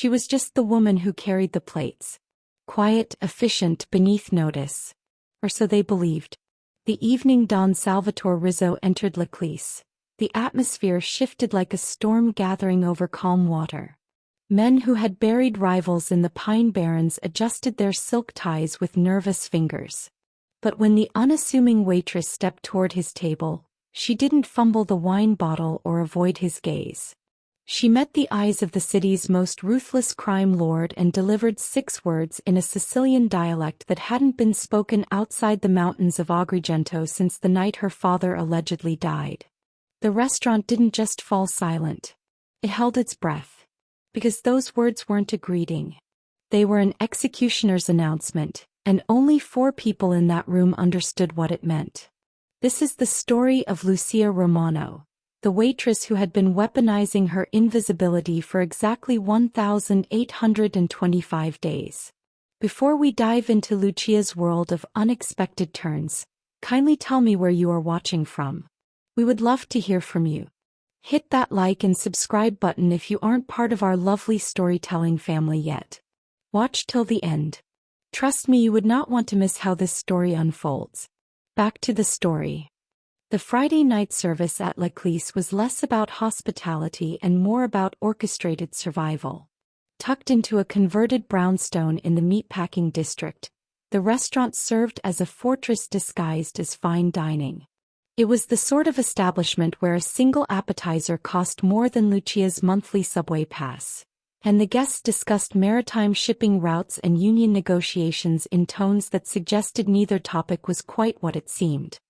She was just the woman who carried the plates. Quiet, efficient, beneath notice. Or so they believed. The evening Don Salvatore Rizzo entered Leclise. The atmosphere shifted like a storm gathering over calm water. Men who had buried rivals in the Pine Barrens adjusted their silk ties with nervous fingers. But when the unassuming waitress stepped toward his table, she didn't fumble the wine bottle or avoid his gaze. She met the eyes of the city's most ruthless crime lord and delivered 6 words in a Sicilian dialect that hadn't been spoken outside the mountains of Agrigento since the night her father allegedly died. The restaurant didn't just fall silent. It held its breath. Because those words weren't a greeting. They were an executioner's announcement, and only 4 people in that room understood what it meant. This is the story of Lucia Romano, the waitress who had been weaponizing her invisibility for exactly 1,825 days. Before we dive into Lucia's world of unexpected turns, kindly tell me where you are watching from. We would love to hear from you. Hit that like and subscribe button if you aren't part of our lovely storytelling family yet. Watch till the end. Trust me, you would not want to miss how this story unfolds. Back to the story. The Friday night service at Leclise was less about hospitality and more about orchestrated survival. Tucked into a converted brownstone in the meatpacking district, the restaurant served as a fortress disguised as fine dining. It was the sort of establishment where a single appetizer cost more than Lucia's monthly subway pass, and the guests discussed maritime shipping routes and union negotiations in tones that suggested neither topic was quite what it seemed.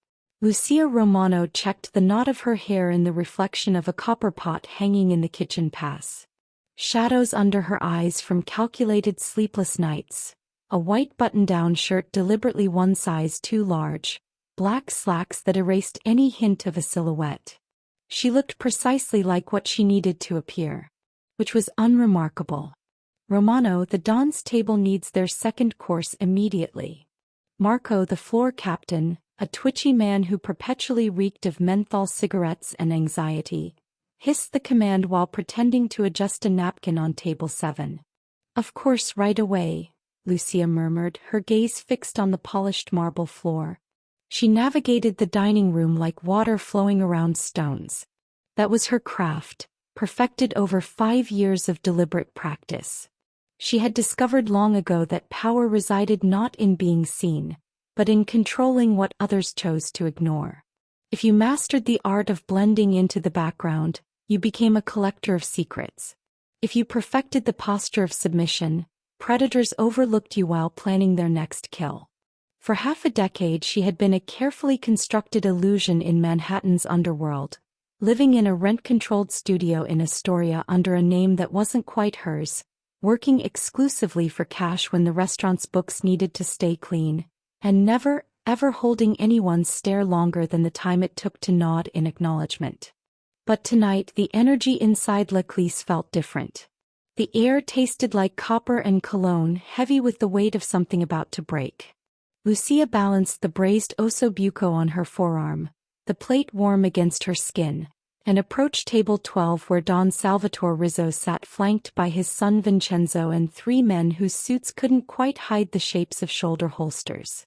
Lucia Romano checked the knot of her hair in the reflection of a copper pot hanging in the kitchen pass. Shadows under her eyes from calculated sleepless nights, a white button-down shirt deliberately one size too large, black slacks that erased any hint of a silhouette. She looked precisely like what she needed to appear. Which was unremarkable. Romano, the Don's table needs their second course immediately. Marco, the floor captain, a twitchy man who perpetually reeked of menthol cigarettes and anxiety, hissed the command while pretending to adjust a napkin on table 7. Of course, right away, Lucia murmured, her gaze fixed on the polished marble floor. She navigated the dining room like water flowing around stones. That was her craft, perfected over 5 years of deliberate practice. She had discovered long ago that power resided not in being seen, but in controlling what others chose to ignore. If you mastered the art of blending into the background, you became a collector of secrets. If you perfected the posture of submission, predators overlooked you while planning their next kill. For half a decade she had been a carefully constructed illusion in Manhattan's underworld, living in a rent-controlled studio in Astoria under a name that wasn't quite hers, working exclusively for cash when the restaurant's books needed to stay clean, and never, ever holding anyone's stare longer than the time it took to nod in acknowledgement. But tonight the energy inside Leclise felt different. The air tasted like copper and cologne, heavy with the weight of something about to break. Lucia balanced the braised osso buco on her forearm, the plate warm against her skin, and approached table 12 where Don Salvatore Rizzo sat flanked by his son Vincenzo and 3 men whose suits couldn't quite hide the shapes of shoulder holsters.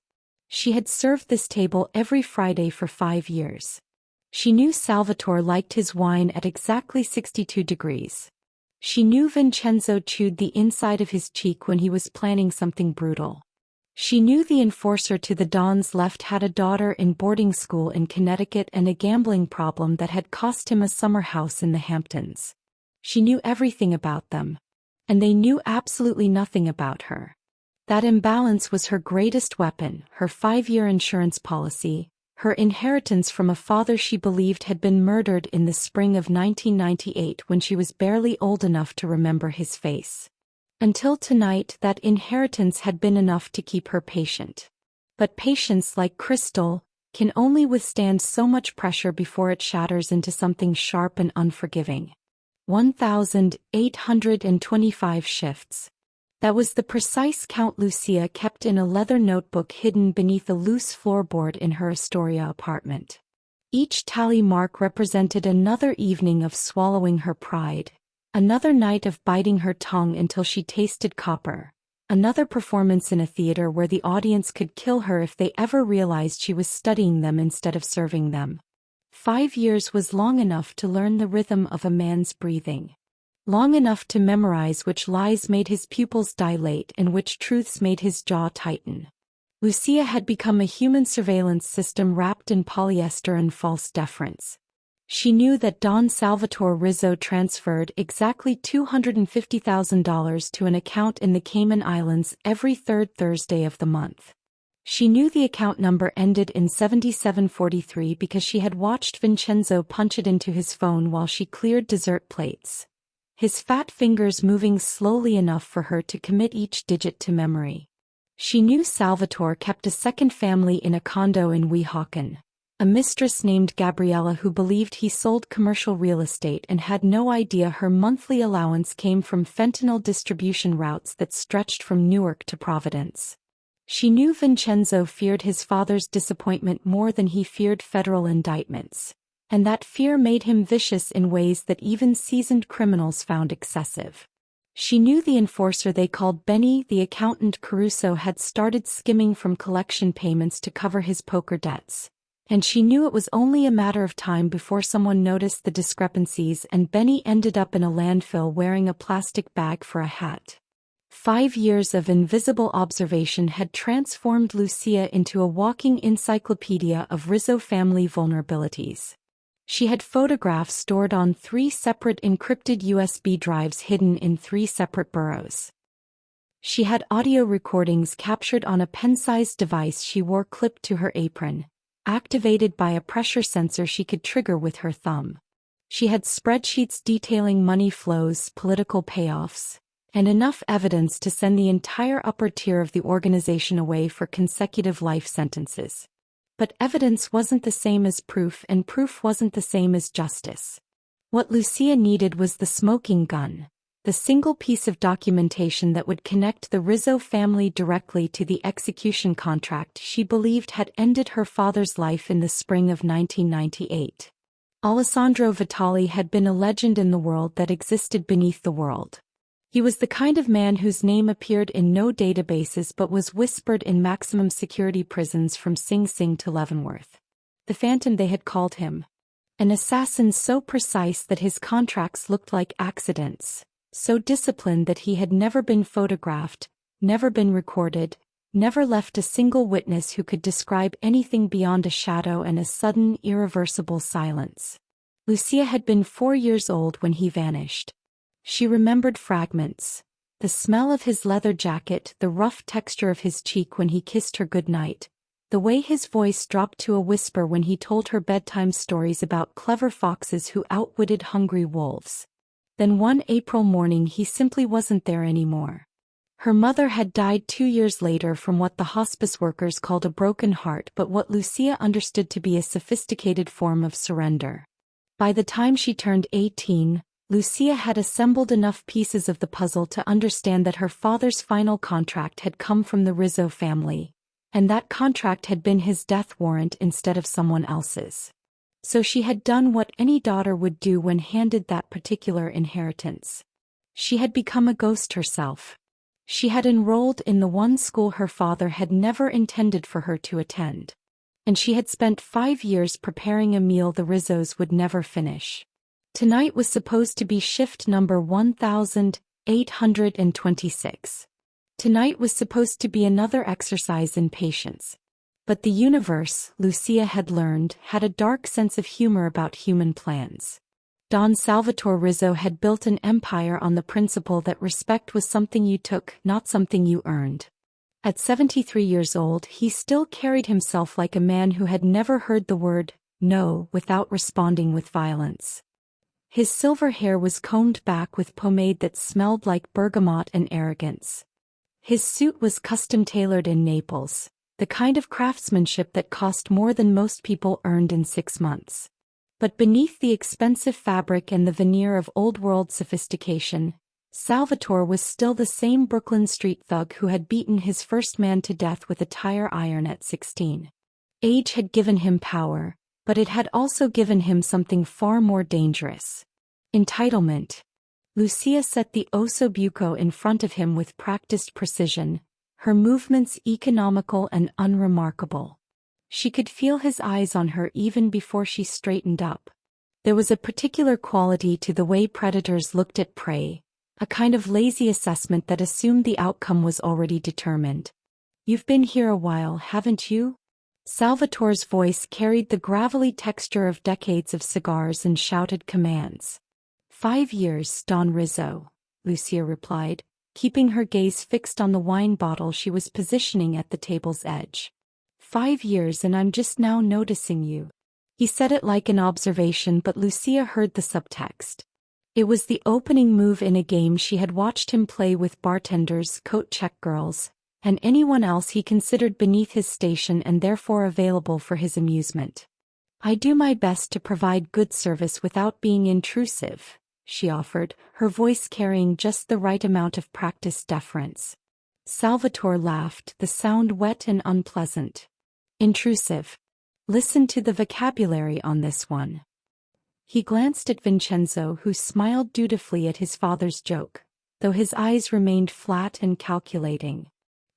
She had served this table every Friday for 5 years. She knew Salvatore liked his wine at exactly 62 degrees. She knew Vincenzo chewed the inside of his cheek when he was planning something brutal. She knew the enforcer to the Don's left had a daughter in boarding school in Connecticut and a gambling problem that had cost him a summer house in the Hamptons. She knew everything about them. And they knew absolutely nothing about her. That imbalance was her greatest weapon, her 5-year insurance policy, her inheritance from a father she believed had been murdered in the spring of 1998 when she was barely old enough to remember his face. Until tonight, that inheritance had been enough to keep her patient. But patience, like crystal, can only withstand so much pressure before it shatters into something sharp and unforgiving. 1,825 shifts. That was the precise count Lucia kept in a leather notebook hidden beneath a loose floorboard in her Astoria apartment. Each tally mark represented another evening of swallowing her pride, Another night of biting her tongue until she tasted copper. Another performance in a theater where the audience could kill her if they ever realized she was studying them instead of serving them. 5 years was long enough to learn the rhythm of a man's breathing. Long enough to memorize which lies made his pupils dilate and which truths made his jaw tighten. Lucia had become a human surveillance system wrapped in polyester and false deference. She knew that Don Salvatore Rizzo transferred exactly $250,000 to an account in the Cayman Islands every third Thursday of the month. She knew the account number ended in 7743 because she had watched Vincenzo punch it into his phone while she cleared dessert plates, his fat fingers moving slowly enough for her to commit each digit to memory. She knew Salvatore kept a second family in a condo in Weehawken. A mistress named Gabriella who believed he sold commercial real estate and had no idea her monthly allowance came from fentanyl distribution routes that stretched from Newark to Providence. She knew Vincenzo feared his father's disappointment more than he feared federal indictments, and that fear made him vicious in ways that even seasoned criminals found excessive. She knew the enforcer they called Benny the accountant Caruso had started skimming from collection payments to cover his poker debts. And she knew it was only a matter of time before someone noticed the discrepancies and Benny ended up in a landfill wearing a plastic bag for a hat. 5 years of invisible observation had transformed Lucia into a walking encyclopedia of Rizzo family vulnerabilities. She had photographs stored on 3 separate encrypted USB drives hidden in 3 separate burrows. She had audio recordings captured on a pen-sized device she wore clipped to her apron, activated by a pressure sensor she could trigger with her thumb. She had spreadsheets detailing money flows, political payoffs, and enough evidence to send the entire upper tier of the organization away for consecutive life sentences. But evidence wasn't the same as proof, and proof wasn't the same as justice. What Lucia needed was the smoking gun, the single piece of documentation that would connect the Rizzo family directly to the execution contract she believed had ended her father's life in the spring of 1998. Alessandro Vitali had been a legend in the world that existed beneath the world. He was the kind of man whose name appeared in no databases but was whispered in maximum security prisons from Sing Sing to Leavenworth. The Phantom, they had called him. An assassin so precise that his contracts looked like accidents. So disciplined that he had never been photographed, never been recorded, never left a single witness who could describe anything beyond a shadow and a sudden, irreversible silence. Lucia had been 4 years old when he vanished. She remembered fragments. The smell of his leather jacket, the rough texture of his cheek when he kissed her goodnight, the way his voice dropped to a whisper when he told her bedtime stories about clever foxes who outwitted hungry wolves. Then one April morning he simply wasn't there anymore. Her mother had died 2 years later from what the hospice workers called a broken heart, but what Lucia understood to be a sophisticated form of surrender. By the time she turned 18, Lucia had assembled enough pieces of the puzzle to understand that her father's final contract had come from the Rizzo family, and that contract had been his death warrant instead of someone else's. So she had done what any daughter would do when handed that particular inheritance. She had become a ghost herself. She had enrolled in the one school her father had never intended for her to attend. And she had spent 5 years preparing a meal the Rizzos would never finish. Tonight was supposed to be shift number 1826. Tonight was supposed to be another exercise in patience. But the universe, Lucia had learned, had a dark sense of humor about human plans. Don Salvatore Rizzo had built an empire on the principle that respect was something you took, not something you earned. At 73 years old, he still carried himself like a man who had never heard the word no without responding with violence. His silver hair was combed back with pomade that smelled like bergamot and arrogance. His suit was custom-tailored in Naples, the kind of craftsmanship that cost more than most people earned in 6 months. But beneath the expensive fabric and the veneer of old-world sophistication, Salvatore was still the same Brooklyn street thug who had beaten his first man to death with a tire iron at 16. Age had given him power, but it had also given him something far more dangerous: entitlement. Lucia set the osso buco in front of him with practiced precision, her movements economical and unremarkable. She could feel his eyes on her even before she straightened up. There was a particular quality to the way predators looked at prey, a kind of lazy assessment that assumed the outcome was already determined. "You've been here a while, haven't you?" Salvatore's voice carried the gravelly texture of decades of cigars and shouted commands. 5 years, Don Rizzo, Lucia replied, keeping her gaze fixed on the wine bottle she was positioning at the table's edge. 5 years and I'm just now noticing you. He said it like an observation, but Lucia heard the subtext. It was the opening move in a game she had watched him play with bartenders, coat-check girls, and anyone else he considered beneath his station and therefore available for his amusement. "I do my best to provide good service without being intrusive," she offered, her voice carrying just the right amount of practiced deference. Salvatore laughed, the sound wet and unpleasant. "Intrusive. Listen to the vocabulary on this one." He glanced at Vincenzo, who smiled dutifully at his father's joke, though his eyes remained flat and calculating.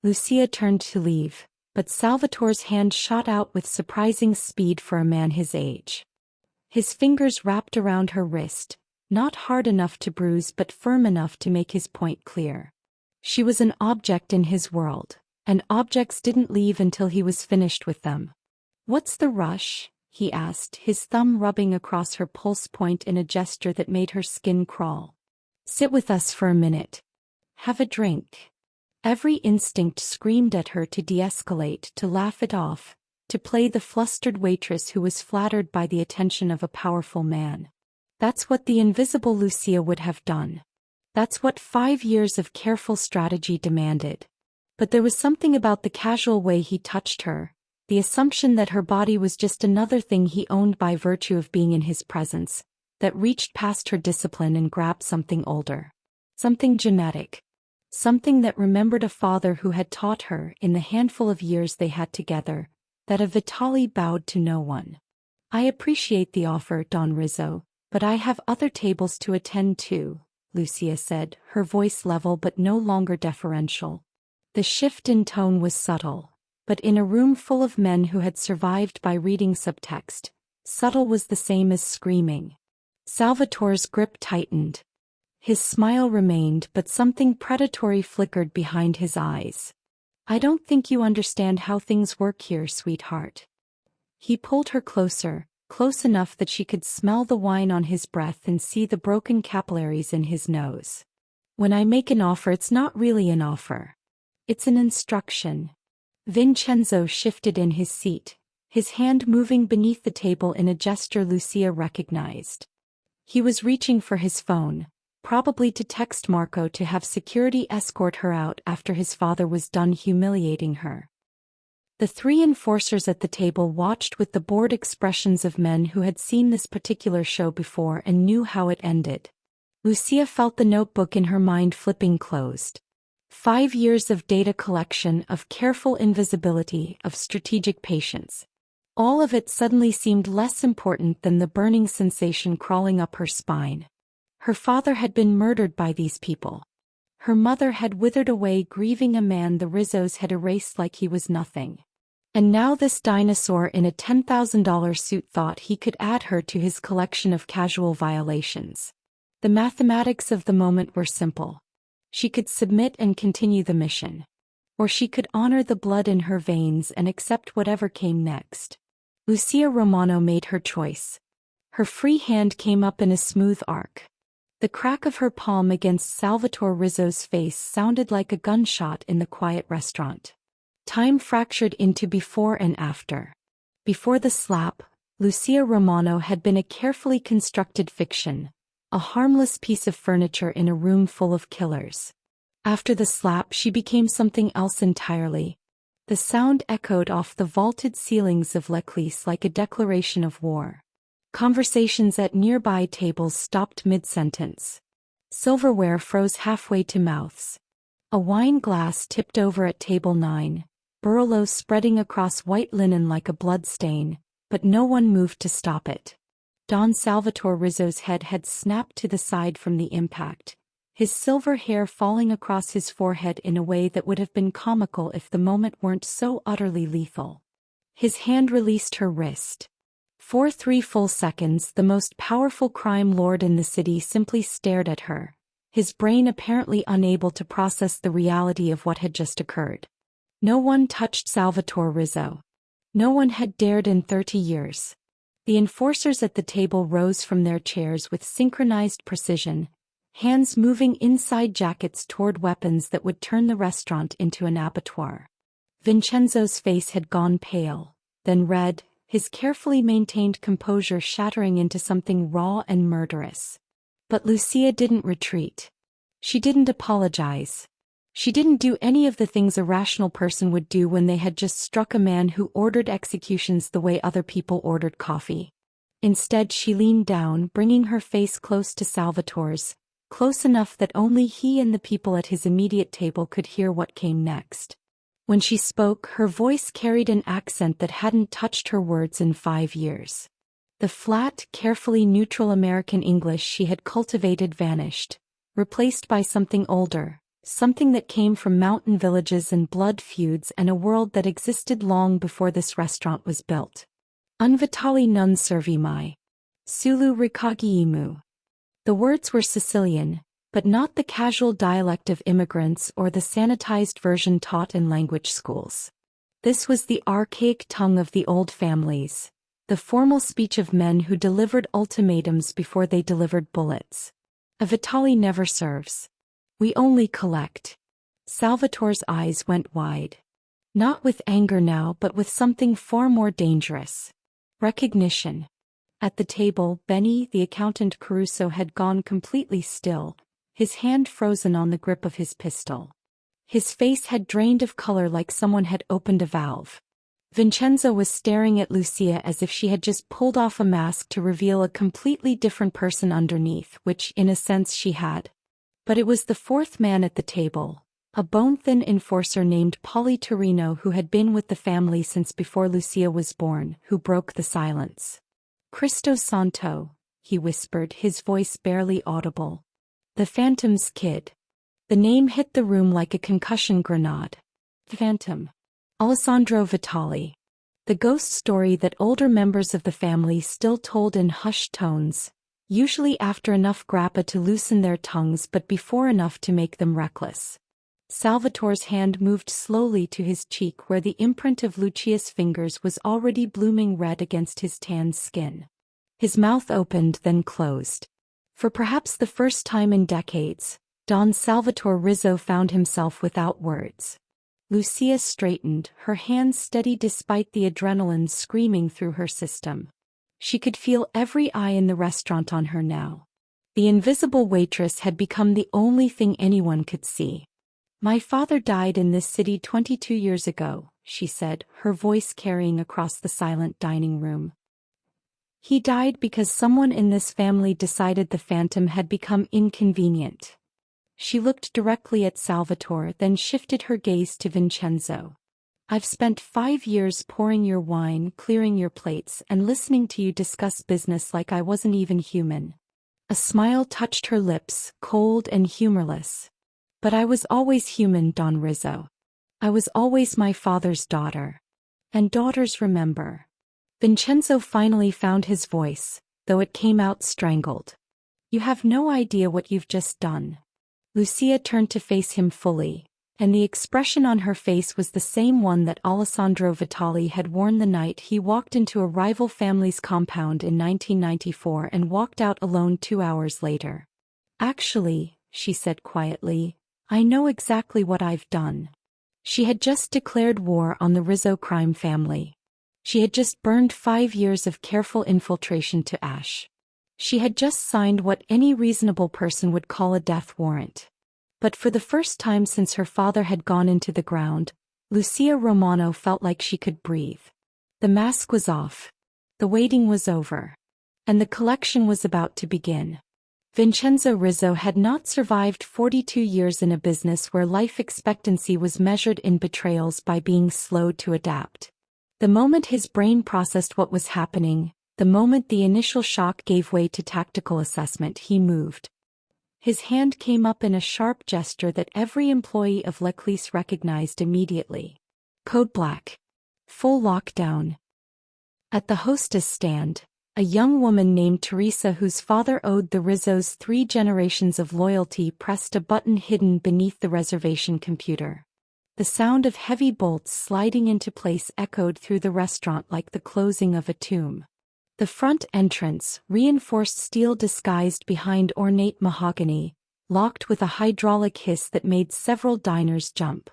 Lucia turned to leave, but Salvatore's hand shot out with surprising speed for a man his age. His fingers wrapped around her wrist, not hard enough to bruise but firm enough to make his point clear. She was an object in his world, and objects didn't leave until he was finished with them. "What's the rush?" he asked, his thumb rubbing across her pulse point in a gesture that made her skin crawl. "Sit with us for a minute. Have a drink." Every instinct screamed at her to de-escalate, to laugh it off, to play the flustered waitress who was flattered by the attention of a powerful man. That's what the invisible Lucia would have done. That's what 5 years of careful strategy demanded. But there was something about the casual way he touched her, the assumption that her body was just another thing he owned by virtue of being in his presence, that reached past her discipline and grabbed something older. Something genetic. Something that remembered a father who had taught her, in the handful of years they had together, that a Vitali bowed to no one. "I appreciate the offer, Don Rizzo, but I have other tables to attend to," Lucia said, her voice level but no longer deferential. The shift in tone was subtle, but in a room full of men who had survived by reading subtext, subtle was the same as screaming. Salvatore's grip tightened. His smile remained, but something predatory flickered behind his eyes. "I don't think you understand how things work here, sweetheart." He pulled her closer, close enough that she could smell the wine on his breath and see the broken capillaries in his nose. "When I make an offer, it's not really an offer. It's an instruction." Vincenzo shifted in his seat, his hand moving beneath the table in a gesture Lucia recognized. He was reaching for his phone, probably to text Marco to have security escort her out after his father was done humiliating her. The 3 enforcers at the table watched with the bored expressions of men who had seen this particular show before and knew how it ended. Lucia felt the notebook in her mind flipping closed. 5 years of data collection, of careful invisibility, of strategic patience. All of it suddenly seemed less important than the burning sensation crawling up her spine. Her father had been murdered by these people. Her mother had withered away grieving a man the Rizzos had erased like he was nothing. And now this dinosaur in a $10,000 suit thought he could add her to his collection of casual violations. The mathematics of the moment were simple. She could submit and continue the mission. Or she could honor the blood in her veins and accept whatever came next. Lucia Romano made her choice. Her free hand came up in a smooth arc. The crack of her palm against Salvatore Rizzo's face sounded like a gunshot in the quiet restaurant. Time fractured into before and after. Before the slap, Lucia Romano had been a carefully constructed fiction, a harmless piece of furniture in a room full of killers. After the slap, she became something else entirely. The sound echoed off the vaulted ceilings of L'Eclise like a declaration of war. Conversations at nearby tables stopped mid-sentence. Silverware froze halfway to mouths. A wine glass tipped over at table 9, Barolo spreading across white linen like a blood stain, but no one moved to stop it. Don Salvatore Rizzo's head had snapped to the side from the impact, his silver hair falling across his forehead in a way that would have been comical if the moment weren't so utterly lethal. His hand released her wrist. For 3 full seconds, the most powerful crime lord in the city simply stared at her, his brain apparently unable to process the reality of what had just occurred. No one touched Salvatore Rizzo. No one had dared in 30 years. The enforcers at the table rose from their chairs with synchronized precision, hands moving inside jackets toward weapons that would turn the restaurant into an abattoir. Vincenzo's face had gone pale, then red, his carefully maintained composure shattering into something raw and murderous. But Lucia didn't retreat. She didn't apologize. She didn't do any of the things a rational person would do when they had just struck a man who ordered executions the way other people ordered coffee. Instead, she leaned down, bringing her face close to Salvatore's, close enough that only he and the people at his immediate table could hear what came next. When she spoke, her voice carried an accent that hadn't touched her words in 5 years. The flat, carefully neutral American English she had cultivated vanished, replaced by something older, something that came from mountain villages and blood feuds and a world that existed long before this restaurant was built. Un vitali non servi mai. Sulu rikagiimu. The words were Sicilian, but not the casual dialect of immigrants or the sanitized version taught in language schools. This was the archaic tongue of the old families, the formal speech of men who delivered ultimatums before they delivered bullets. A Vitali never serves. We only collect. Salvatore's eyes went wide. Not with anger now, but with something far more dangerous. Recognition. At the table, Benny, the accountant Caruso, had gone completely still, his hand frozen on the grip of his pistol. His face had drained of color like someone had opened a valve. Vincenzo was staring at Lucia as if she had just pulled off a mask to reveal a completely different person underneath, which, in a sense, she had. But it was the 4th man at the table, a bone-thin enforcer named Polly Torino who had been with the family since before Lucia was born, who broke the silence. Cristo Santo, he whispered, his voice barely audible. The Phantom's kid. The name hit the room like a concussion grenade. The Phantom. Alessandro Vitali. The ghost story that older members of the family still told in hushed tones, usually after enough grappa to loosen their tongues but before enough to make them reckless. Salvatore's hand moved slowly to his cheek where the imprint of Lucia's fingers was already blooming red against his tanned skin. His mouth opened then closed. For perhaps the first time in decades, Don Salvatore Rizzo found himself without words. Lucia straightened, her hands steady despite the adrenaline screaming through her system. She could feel every eye in the restaurant on her now. The invisible waitress had become the only thing anyone could see. My father died in this city 22 years ago, she said, her voice carrying across the silent dining room. He died because someone in this family decided the Phantom had become inconvenient. She looked directly at Salvatore, then shifted her gaze to Vincenzo. I've spent 5 years pouring your wine, clearing your plates, and listening to you discuss business like I wasn't even human. A smile touched her lips, cold and humorless. But I was always human, Don Rizzo. I was always my father's daughter. And daughters remember. Vincenzo finally found his voice, though it came out strangled. You have no idea what you've just done. Lucia turned to face him fully, and the expression on her face was the same one that Alessandro Vitali had worn the night he walked into a rival family's compound in 1994 and walked out alone 2 hours later. Actually, she said quietly, I know exactly what I've done. She had just declared war on the Rizzo crime family. She had just burned 5 years of careful infiltration to ash. She had just signed what any reasonable person would call a death warrant. But for the first time since her father had gone into the ground, Lucia Romano felt like she could breathe. The mask was off. The waiting was over. And the collection was about to begin. Vincenzo Rizzo had not survived 42 years in a business where life expectancy was measured in betrayals by being slow to adapt. The moment his brain processed what was happening, The moment the initial shock gave way to tactical assessment, he moved. His hand came up in a sharp gesture that every employee of Leclerc recognized immediately. Code Black. Full lockdown. At the hostess stand, a young woman named Teresa, whose father owed the Rizzos 3 generations of loyalty, pressed a button hidden beneath the reservation computer. The sound of heavy bolts sliding into place echoed through the restaurant like the closing of a tomb. The front entrance, reinforced steel disguised behind ornate mahogany, locked with a hydraulic hiss that made several diners jump.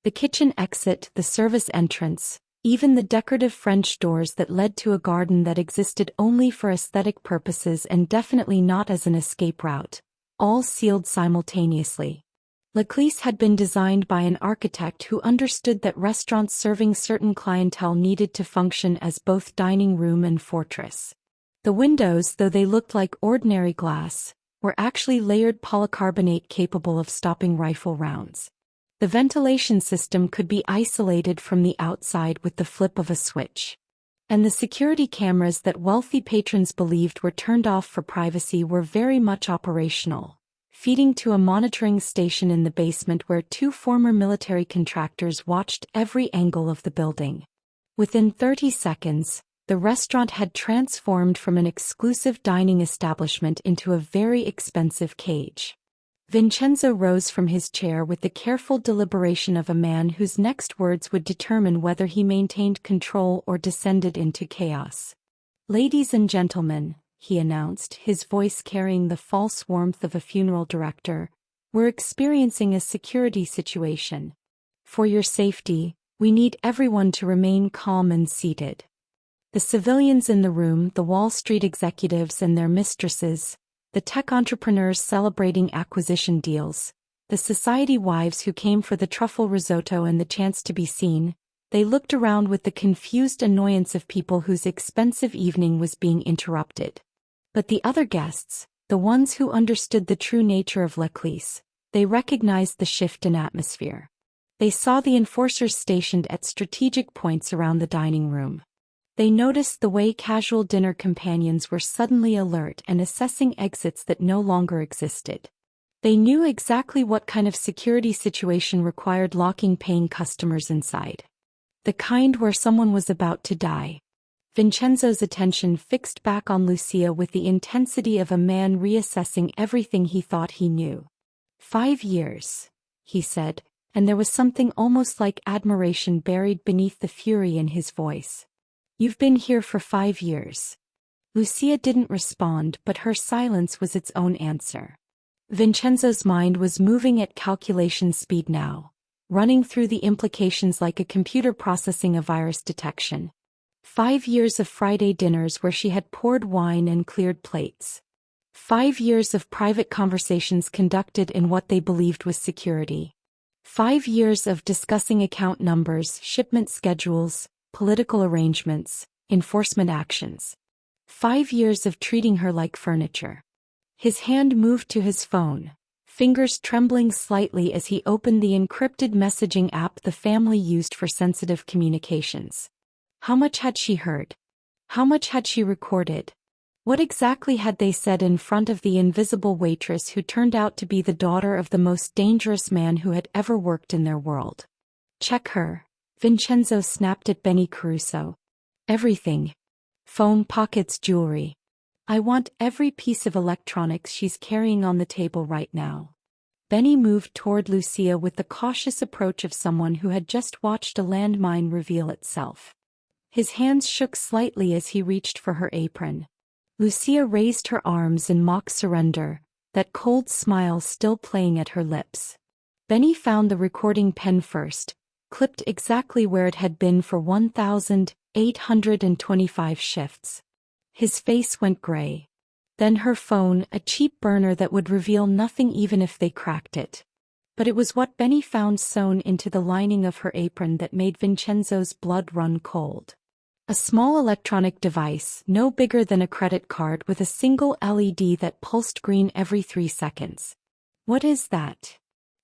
The kitchen exit, the service entrance, even the decorative French doors that led to a garden that existed only for aesthetic purposes and definitely not as an escape route, all sealed simultaneously. Leclerc had been designed by an architect who understood that restaurants serving certain clientele needed to function as both dining room and fortress. The windows, though they looked like ordinary glass, were actually layered polycarbonate capable of stopping rifle rounds. The ventilation system could be isolated from the outside with the flip of a switch. And the security cameras that wealthy patrons believed were turned off for privacy were very much operational, feeding to a monitoring station in the basement where 2 former military contractors watched every angle of the building. Within 30 seconds, the restaurant had transformed from an exclusive dining establishment into a very expensive cage. Vincenzo rose from his chair with the careful deliberation of a man whose next words would determine whether he maintained control or descended into chaos. "Ladies and gentlemen," he announced, his voice carrying the false warmth of a funeral director, "we're experiencing a security situation. For your safety, we need everyone to remain calm and seated." The civilians in the room, the Wall Street executives and their mistresses, the tech entrepreneurs celebrating acquisition deals, the society wives who came for the truffle risotto and the chance to be seen, they looked around with the confused annoyance of people whose expensive evening was being interrupted. But the other guests, the ones who understood the true nature of Leclerc, they recognized the shift in atmosphere. They saw the enforcers stationed at strategic points around the dining room. They noticed the way casual dinner companions were suddenly alert and assessing exits that no longer existed. They knew exactly what kind of security situation required locking paying customers inside. The kind where someone was about to die. Vincenzo's attention fixed back on Lucia with the intensity of a man reassessing everything he thought he knew. 5 years, he said, and there was something almost like admiration buried beneath the fury in his voice. "You've been here for 5 years. Lucia didn't respond, but her silence was its own answer. Vincenzo's mind was moving at calculation speed now, running through the implications like a computer processing a virus detection. 5 years of Friday dinners where she had poured wine and cleared plates. 5 years of private conversations conducted in what they believed was security. 5 years of discussing account numbers, shipment schedules, political arrangements, enforcement actions. 5 years of treating her like furniture." His hand moved to his phone, fingers trembling slightly as he opened the encrypted messaging app the family used for sensitive communications. How much had she heard? How much had she recorded? What exactly had they said in front of the invisible waitress who turned out to be the daughter of the most dangerous man who had ever worked in their world? "Check her," Vincenzo snapped at Benny Caruso. "Everything. Phone, pockets, jewelry. I want every piece of electronics she's carrying on the table right now." Benny moved toward Lucia with the cautious approach of someone who had just watched a landmine reveal itself. His hands shook slightly as he reached for her apron. Lucia raised her arms in mock surrender, that cold smile still playing at her lips. Benny found the recording pen first, clipped exactly where it had been for 1,825 shifts. His face went gray. Then her phone, a cheap burner that would reveal nothing even if they cracked it. But it was what Benny found sewn into the lining of her apron that made Vincenzo's blood run cold. A small electronic device, no bigger than a credit card with a single LED that pulsed green every 3 seconds. "What is that?"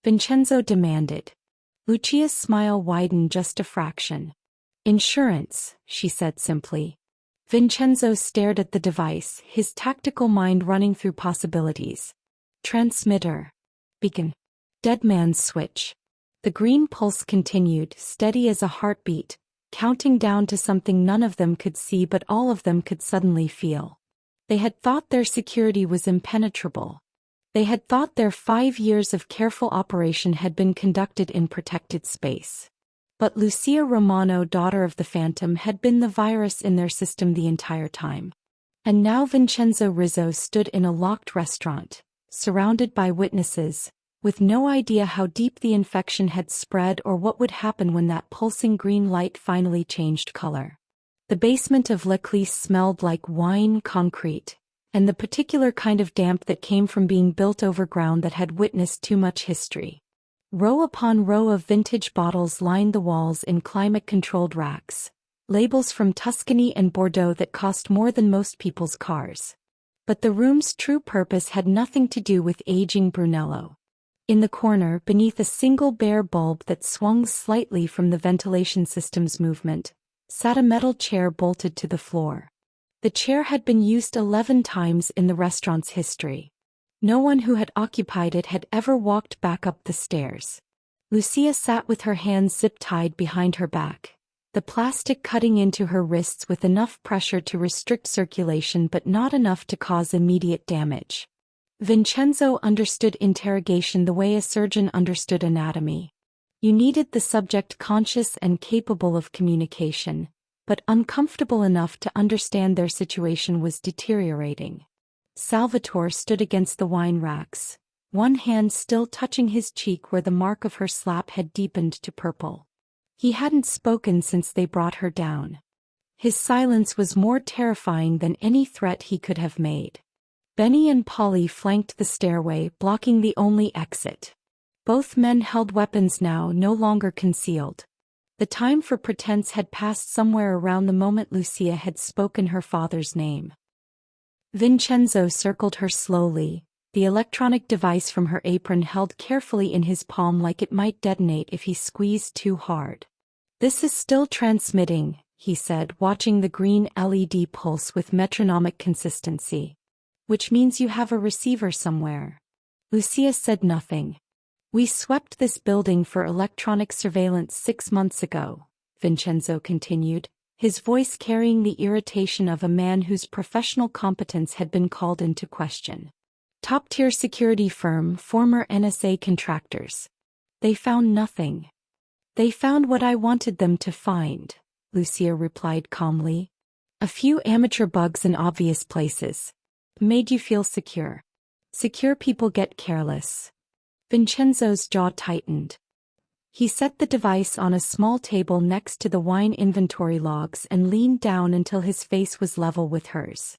Vincenzo demanded. Lucia's smile widened just a fraction. "Insurance," she said simply. Vincenzo stared at the device, his tactical mind running through possibilities. Transmitter. Beacon. Dead man's switch. The green pulse continued, steady as a heartbeat, counting down to something none of them could see but all of them could suddenly feel. They had thought their security was impenetrable. They had thought their 5 years of careful operation had been conducted in protected space. But Lucia Romano, daughter of the Phantom, had been the virus in their system the entire time. And now Vincenzo Rizzo stood in a locked restaurant, surrounded by witnesses, with no idea how deep the infection had spread or what would happen when that pulsing green light finally changed color. The basement of Leclerc smelled like wine concrete, and the particular kind of damp that came from being built over ground that had witnessed too much history. Row upon row of vintage bottles lined the walls in climate-controlled racks, labels from Tuscany and Bordeaux that cost more than most people's cars. But the room's true purpose had nothing to do with aging Brunello. In the corner, beneath a single bare bulb that swung slightly from the ventilation system's movement, sat a metal chair bolted to the floor. The chair had been used 11 times in the restaurant's history. No one who had occupied it had ever walked back up the stairs. Lucia sat with her hands zip-tied behind her back, the plastic cutting into her wrists with enough pressure to restrict circulation but not enough to cause immediate damage. Vincenzo understood interrogation the way a surgeon understood anatomy. You needed the subject conscious and capable of communication, but uncomfortable enough to understand their situation was deteriorating. Salvatore stood against the wine racks, one hand still touching his cheek where the mark of her slap had deepened to purple. He hadn't spoken since they brought her down. His silence was more terrifying than any threat he could have made. Benny and Polly flanked the stairway, blocking the only exit. Both men held weapons now, no longer concealed. The time for pretense had passed somewhere around the moment Lucia had spoken her father's name. Vincenzo circled her slowly, the electronic device from her apron held carefully in his palm like it might detonate if he squeezed too hard. "This is still transmitting," he said, watching the green LED pulse with metronomic consistency. "Which means you have a receiver somewhere." Lucia said nothing. "We swept this building for electronic surveillance 6 months ago," Vincenzo continued, his voice carrying the irritation of a man whose professional competence had been called into question. "Top-tier security firm, former NSA contractors. They found nothing." "They found what I wanted them to find," Lucia replied calmly. "A few amateur bugs in obvious places. Made you feel secure. Secure people get careless." Vincenzo's jaw tightened. He set the device on a small table next to the wine inventory logs and leaned down until his face was level with hers.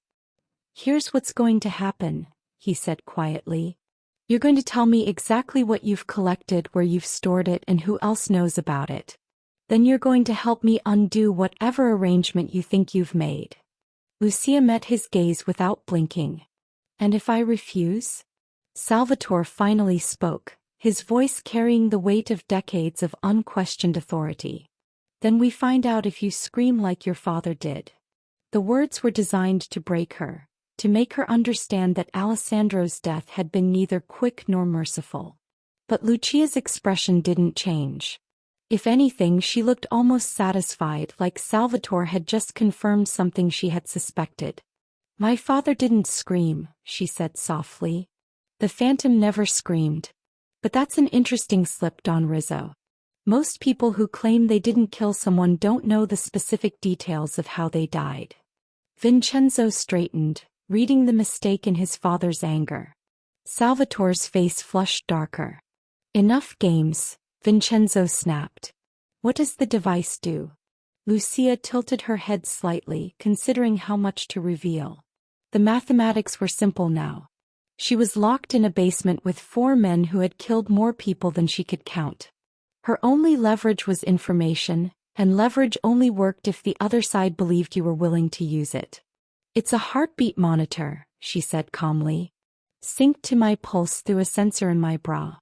"Here's what's going to happen," he said quietly. "You're going to tell me exactly what you've collected, where you've stored it, and who else knows about it. Then you're going to help me undo whatever arrangement you think you've made." Lucia met his gaze without blinking. "And if I refuse?" Salvatore finally spoke, his voice carrying the weight of decades of unquestioned authority. "Then we find out if you scream like your father did." The words were designed to break her, to make her understand that Alessandro's death had been neither quick nor merciful. But Lucia's expression didn't change. If anything, she looked almost satisfied, like Salvatore had just confirmed something she had suspected. "My father didn't scream," she said softly. "The Phantom never screamed. But that's an interesting slip, Don Rizzo. Most people who claim they didn't kill someone don't know the specific details of how they died." Vincenzo straightened, reading the mistake in his father's anger. Salvatore's face flushed darker. "Enough games," Vincenzo snapped. "What does the device do?" Lucia tilted her head slightly, considering how much to reveal. The mathematics were simple now. She was locked in a basement with 4 men who had killed more people than she could count. Her only leverage was information, and leverage only worked if the other side believed you were willing to use it. "It's a heartbeat monitor," she said calmly. "Synced to my pulse through a sensor in my bra.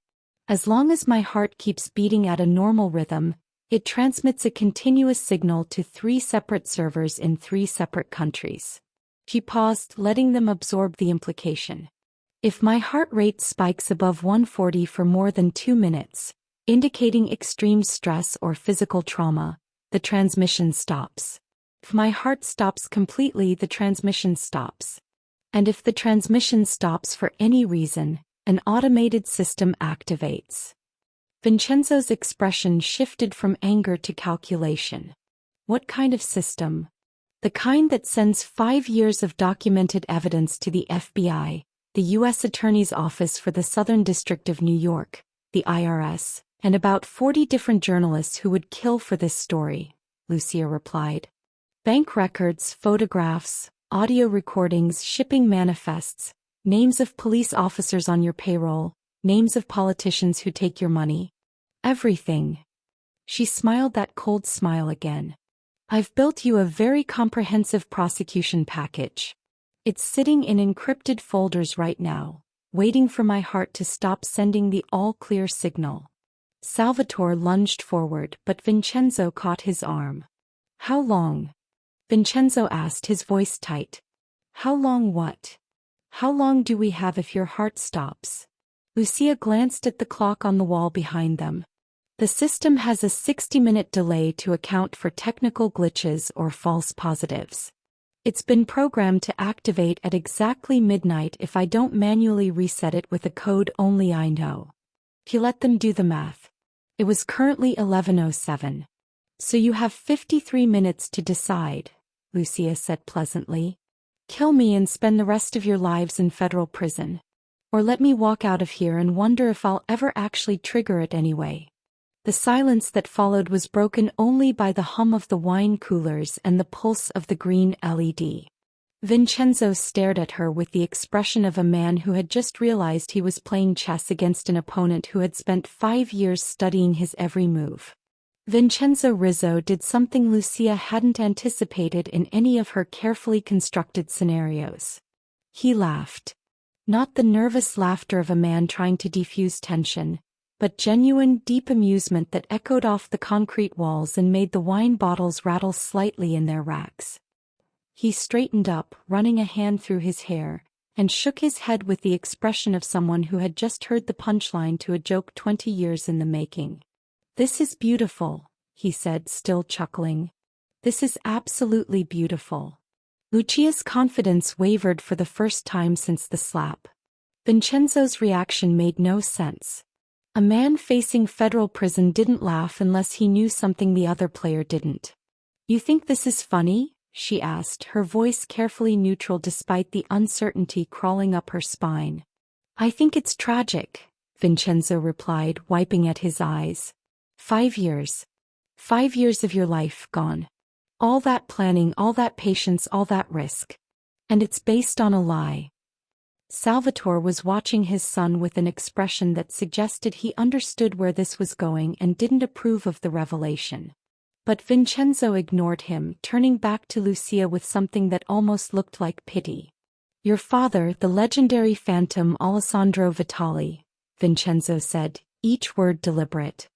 As long as my heart keeps beating at a normal rhythm, It transmits a continuous signal to 3 separate servers in 3 separate countries. She paused, letting them absorb the implication. If my heart rate spikes above 140 for more than 2 minutes, indicating extreme stress or physical trauma, the transmission stops. If my heart stops completely, the transmission stops. And if the transmission stops for any reason, an automated system activates. Vincenzo's expression shifted from anger to calculation. What kind of system? The kind that sends 5 years of documented evidence to the FBI, the U.S. Attorney's Office for the Southern District of New York, the IRS, and about 40 different journalists who would kill for this story, Lucia replied. Bank records, photographs, audio recordings, shipping manifests, names of police officers on your payroll, names of politicians who take your money. Everything. She smiled that cold smile again. I've built you a very comprehensive prosecution package. It's sitting in encrypted folders right now, waiting for my heart to stop sending the all-clear signal. Salvatore lunged forward, but Vincenzo caught his arm. How long? Vincenzo asked, his voice tight. How long what? How long do we have if your heart stops? Lucia glanced at the clock on the wall behind them. The system has a 60-minute delay to account for technical glitches or false positives. It's been programmed to activate at exactly midnight if I don't manually reset it with a code only I know. He let them do the math. It was currently 11:07. So you have 53 minutes to decide, Lucia said pleasantly. Kill me and spend the rest of your lives in federal prison. Or let me walk out of here and wonder if I'll ever actually trigger it anyway. The silence that followed was broken only by the hum of the wine coolers and the pulse of the green LED. Vincenzo stared at her with the expression of a man who had just realized he was playing chess against an opponent who had spent 5 years studying his every move. Vincenzo Rizzo did something Lucia hadn't anticipated in any of her carefully constructed scenarios. He laughed. Not the nervous laughter of a man trying to defuse tension, but genuine, deep amusement that echoed off the concrete walls and made the wine bottles rattle slightly in their racks. He straightened up, running a hand through his hair, and shook his head with the expression of someone who had just heard the punchline to a joke 20 years in the making. This is beautiful, he said, still chuckling. This is absolutely beautiful. Lucia's confidence wavered for the first time since the slap. Vincenzo's reaction made no sense. A man facing federal prison didn't laugh unless he knew something the other player didn't. You think this is funny? She asked, her voice carefully neutral despite the uncertainty crawling up her spine. I think it's tragic, Vincenzo replied, wiping at his eyes. 5 years. 5 years of your life gone. All that planning, all that patience, all that risk. And it's based on a lie. Salvatore was watching his son with an expression that suggested he understood where this was going and didn't approve of the revelation. But Vincenzo ignored him, turning back to Lucia with something that almost looked like pity. Your father, the legendary phantom Alessandro Vitali, Vincenzo said, each word deliberate.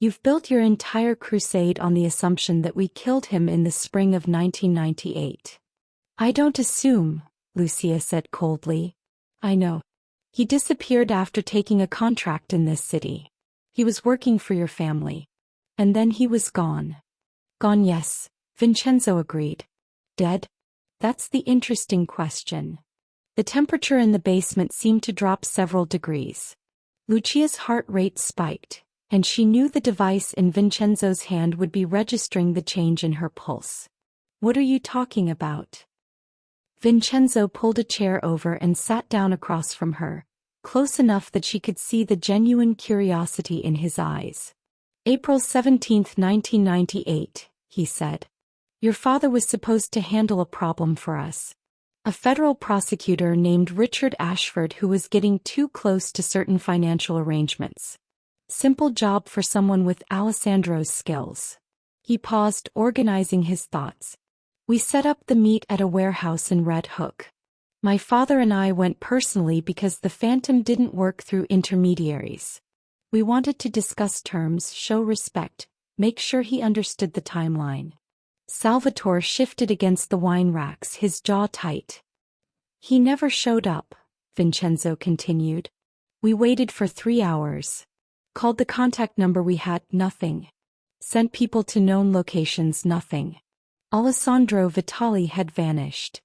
You've built your entire crusade on the assumption that we killed him in the spring of 1998. I don't assume, Lucia said coldly. I know. He disappeared after taking a contract in this city. He was working for your family. And then he was gone. Gone, yes, Vincenzo agreed. Dead? That's the interesting question. The temperature in the basement seemed to drop several degrees. Lucia's heart rate spiked, and she knew the device in Vincenzo's hand would be registering the change in her pulse. What are you talking about? Vincenzo pulled a chair over and sat down across from her, close enough that she could see the genuine curiosity in his eyes. April 17, 1998, he said. Your father was supposed to handle a problem for us. A federal prosecutor named Richard Ashford who was getting too close to certain financial arrangements. Simple job for someone with Alessandro's skills. He paused, organizing his thoughts. We set up the meet at a warehouse in Red Hook. My father and I went personally because the Phantom didn't work through intermediaries. We wanted to discuss terms, show respect, Make sure he understood the timeline. Salvatore shifted against the wine racks, his jaw tight. He never showed up, Vincenzo continued. We waited for 3 hours. Called the contact number we had, nothing. Sent people to known locations, nothing. Alessandro Vitali had vanished.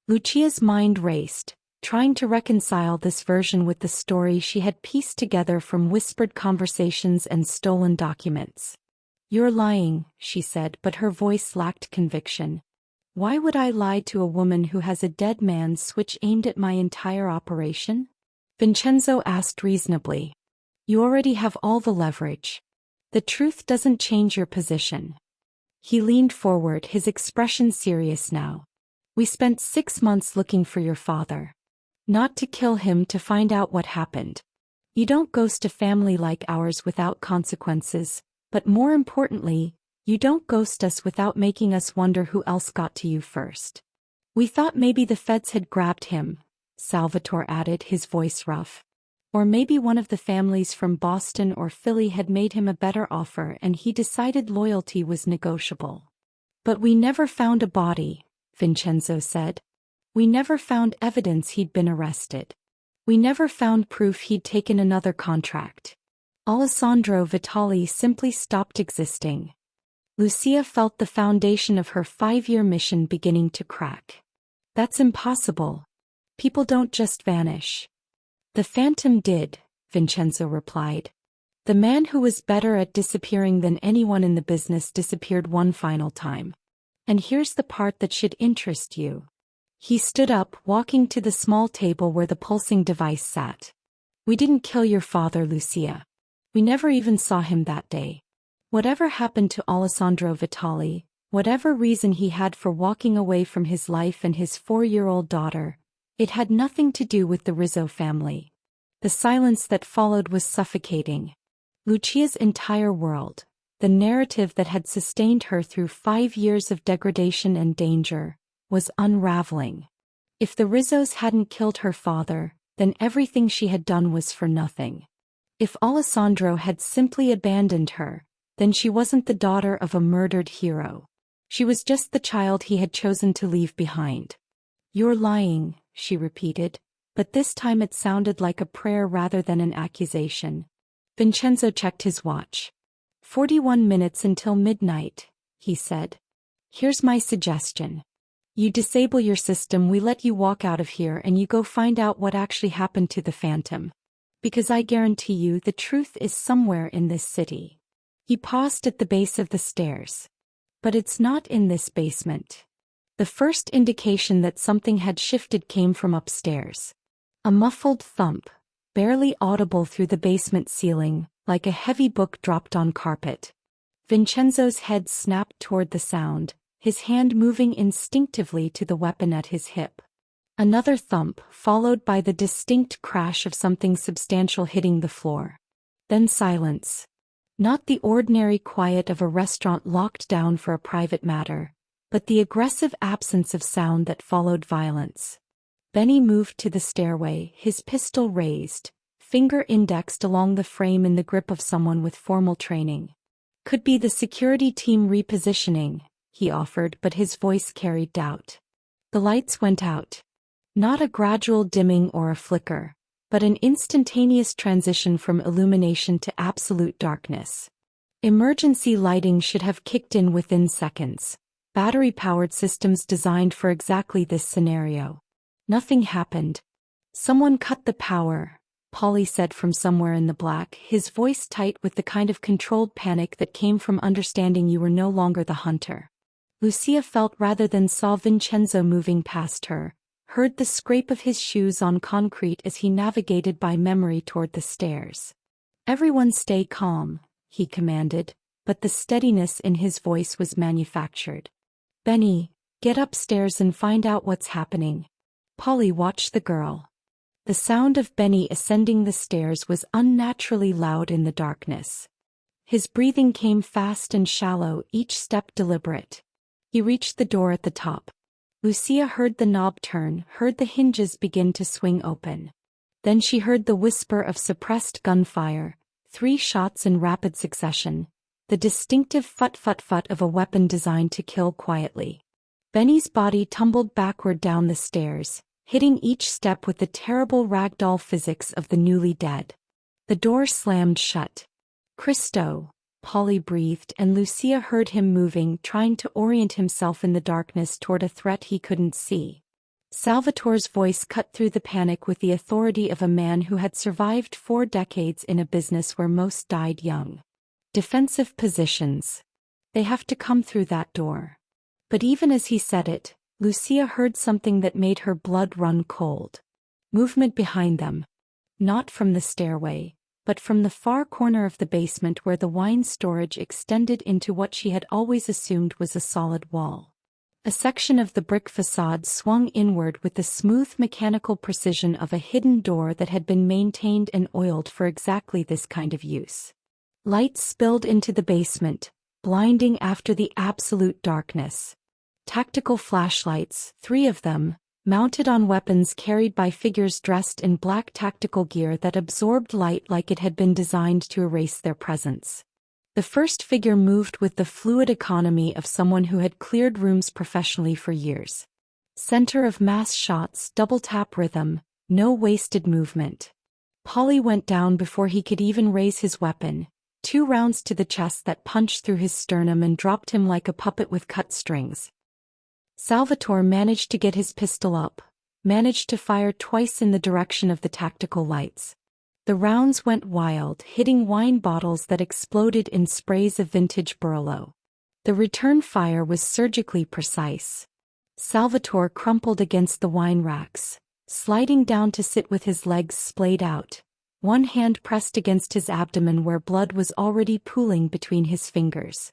Lucia's mind raced, trying to reconcile this version with the story she had pieced together from whispered conversations and stolen documents. You're lying, she said, but her voice lacked conviction. Why would I lie to a woman who has a dead man's switch aimed at my entire operation? Vincenzo asked reasonably. You already have all the leverage. The truth doesn't change your position. He leaned forward, his expression serious now. We spent 6 months looking for your father. Not to kill him, to find out what happened. You don't ghost a family like ours without consequences, but more importantly, you don't ghost us without making us wonder who else got to you first. We thought maybe the feds had grabbed him, Salvatore added, his voice rough. Or maybe one of the families from Boston or Philly had made him a better offer and he decided loyalty was negotiable. But we never found a body, Vincenzo said. We never found evidence he'd been arrested. We never found proof he'd taken another contract. Alessandro Vitali simply stopped existing. Lucia felt the foundation of her 5-year mission beginning to crack. That's impossible. People don't just vanish. The Phantom did, Vincenzo replied. The man who was better at disappearing than anyone in the business disappeared one final time. And here's the part that should interest you. He stood up, walking to the small table where the pulsing device sat. We didn't kill your father, Lucia. We never even saw him that day. Whatever happened to Alessandro Vitali, whatever reason he had for walking away from his life and his 4-year-old daughter, it had nothing to do with the Rizzo family. The silence that followed was suffocating. Lucia's entire world, the narrative that had sustained her through 5 years of degradation and danger, was unraveling. If the Rizzos hadn't killed her father, then everything she had done was for nothing. If Alessandro had simply abandoned her, then she wasn't the daughter of a murdered hero. She was just the child he had chosen to leave behind. You're lying, she repeated, but this time it sounded like a prayer rather than an accusation. Vincenzo checked his watch. 41 minutes until midnight, he said. Here's my suggestion. You disable your system, we let you walk out of here and you go find out what actually happened to the Phantom. Because I guarantee you the truth is somewhere in this city. He paused at the base of the stairs. But it's not in this basement. The first indication that something had shifted came from upstairs. A muffled thump, barely audible through the basement ceiling, like a heavy book dropped on carpet. Vincenzo's head snapped toward the sound, his hand moving instinctively to the weapon at his hip. Another thump, followed by the distinct crash of something substantial hitting the floor. Then silence. Not the ordinary quiet of a restaurant locked down for a private matter, but the aggressive absence of sound that followed violence. Benny moved to the stairway, his pistol raised, finger indexed along the frame in the grip of someone with formal training. Could be the security team repositioning, he offered, but his voice carried doubt. The lights went out. Not a gradual dimming or a flicker, but an instantaneous transition from illumination to absolute darkness. Emergency lighting should have kicked in within seconds. Battery-powered systems designed for exactly this scenario. Nothing happened. Someone cut the power, Polly said from somewhere in the black, his voice tight with the kind of controlled panic that came from understanding you were no longer the hunter. Lucia felt rather than saw Vincenzo moving past her, heard the scrape of his shoes on concrete as he navigated by memory toward the stairs. Everyone stay calm, he commanded, but the steadiness in his voice was manufactured. Benny, get upstairs and find out what's happening. Polly watched the girl. The sound of Benny ascending the stairs was unnaturally loud in the darkness. His breathing came fast and shallow, each step deliberate. He reached the door at the top. Lucia heard the knob turn, heard the hinges begin to swing open. Then she heard the whisper of suppressed gunfire, 3 shots in rapid succession, the distinctive fut-fut-fut of a weapon designed to kill quietly. Benny's body tumbled backward down the stairs, hitting each step with the terrible ragdoll physics of the newly dead. The door slammed shut. "Christo," Polly breathed, and Lucia heard him moving, trying to orient himself in the darkness toward a threat he couldn't see. Salvatore's voice cut through the panic with the authority of a man who had survived 4 decades in a business where most died young. "Defensive positions. They have to come through that door." But even as he said it, Lucia heard something that made her blood run cold. Movement behind them. Not from the stairway, but from the far corner of the basement where the wine storage extended into what she had always assumed was a solid wall. A section of the brick facade swung inward with the smooth mechanical precision of a hidden door that had been maintained and oiled for exactly this kind of use. Lights spilled into the basement, blinding after the absolute darkness. Tactical flashlights, 3 of them, mounted on weapons carried by figures dressed in black tactical gear that absorbed light like it had been designed to erase their presence. The first figure moved with the fluid economy of someone who had cleared rooms professionally for years. Center of mass shots, double-tap rhythm, no wasted movement. Polly went down before he could even raise his weapon, 2 rounds to the chest that punched through his sternum and dropped him like a puppet with cut strings. Salvatore managed to get his pistol up, managed to fire twice in the direction of the tactical lights. The rounds went wild, hitting wine bottles that exploded in sprays of vintage Barolo. The return fire was surgically precise. Salvatore crumpled against the wine racks, sliding down to sit with his legs splayed out, one hand pressed against his abdomen where blood was already pooling between his fingers.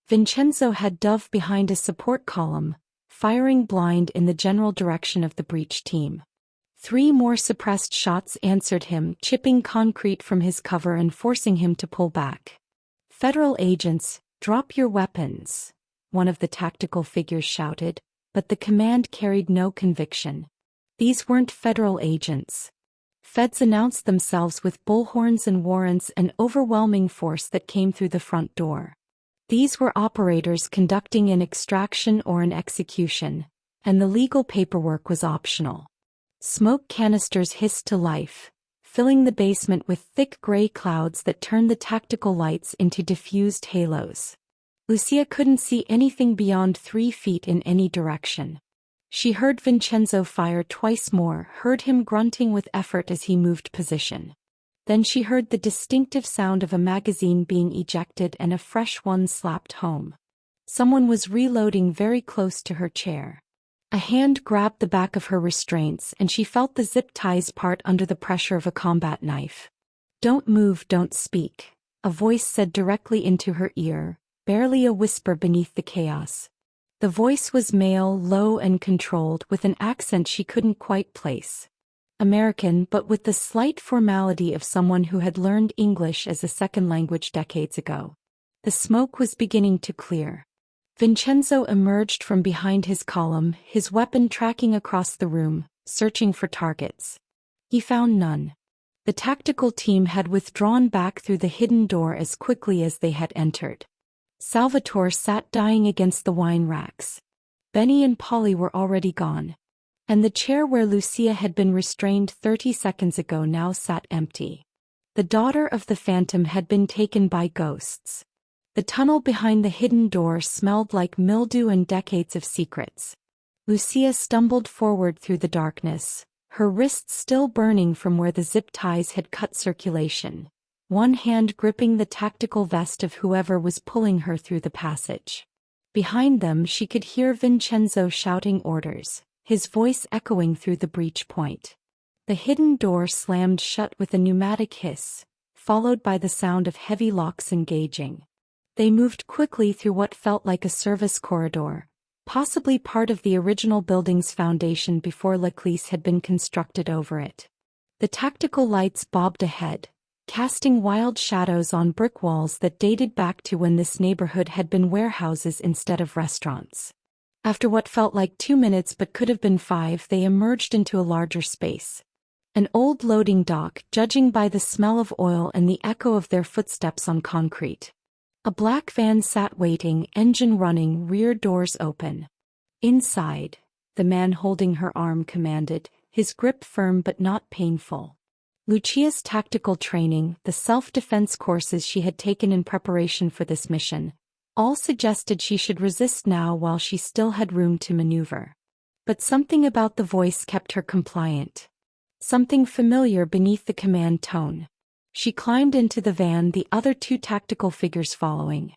Vincenzo had dove behind a support column, firing blind in the general direction of the breach team. 3 more suppressed shots answered him, chipping concrete from his cover and forcing him to pull back. "Federal agents, drop your weapons," one of the tactical figures shouted, but the command carried no conviction. These weren't federal agents. Feds announced themselves with bullhorns and warrants and overwhelming force that came through the front door. These were operators conducting an extraction or an execution, and the legal paperwork was optional. Smoke canisters hissed to life, filling the basement with thick gray clouds that turned the tactical lights into diffused halos. Lucia couldn't see anything beyond 3 feet in any direction. She heard Vincenzo fire twice more, heard him grunting with effort as he moved position. Then she heard the distinctive sound of a magazine being ejected and a fresh one slapped home. Someone was reloading very close to her chair. A hand grabbed the back of her restraints and she felt the zip ties part under the pressure of a combat knife. "Don't move, don't speak," a voice said directly into her ear, barely a whisper beneath the chaos. The voice was male, low and controlled, with an accent she couldn't quite place. American, but with the slight formality of someone who had learned English as a second language decades ago. The smoke was beginning to clear. Vincenzo emerged from behind his column, his weapon tracking across the room, searching for targets. He found none. The tactical team had withdrawn back through the hidden door as quickly as they had entered. Salvatore sat dying against the wine racks. Benny and Polly were already gone. And the chair where Lucia had been restrained 30 seconds ago now sat empty. The daughter of the Phantom had been taken by ghosts. The tunnel behind the hidden door smelled like mildew and decades of secrets. Lucia stumbled forward through the darkness, her wrists still burning from where the zip ties had cut circulation, one hand gripping the tactical vest of whoever was pulling her through the passage. Behind them she could hear Vincenzo shouting orders, his voice echoing through the breach point. The hidden door slammed shut with a pneumatic hiss, followed by the sound of heavy locks engaging. They moved quickly through what felt like a service corridor, possibly part of the original building's foundation before L'Eclisse had been constructed over it. The tactical lights bobbed ahead, casting wild shadows on brick walls that dated back to when this neighborhood had been warehouses instead of restaurants. After what felt like 2 minutes but could have been 5, they emerged into a larger space. An old loading dock, judging by the smell of oil and the echo of their footsteps on concrete. A black van sat waiting, engine running, rear doors open. Inside, the man holding her arm commanded, his grip firm but not painful. Lucia's tactical training, the self-defense courses she had taken in preparation for this mission, all suggested she should resist now while she still had room to maneuver. But something about the voice kept her compliant. Something familiar beneath the command tone. She climbed into the van, the other two tactical figures following.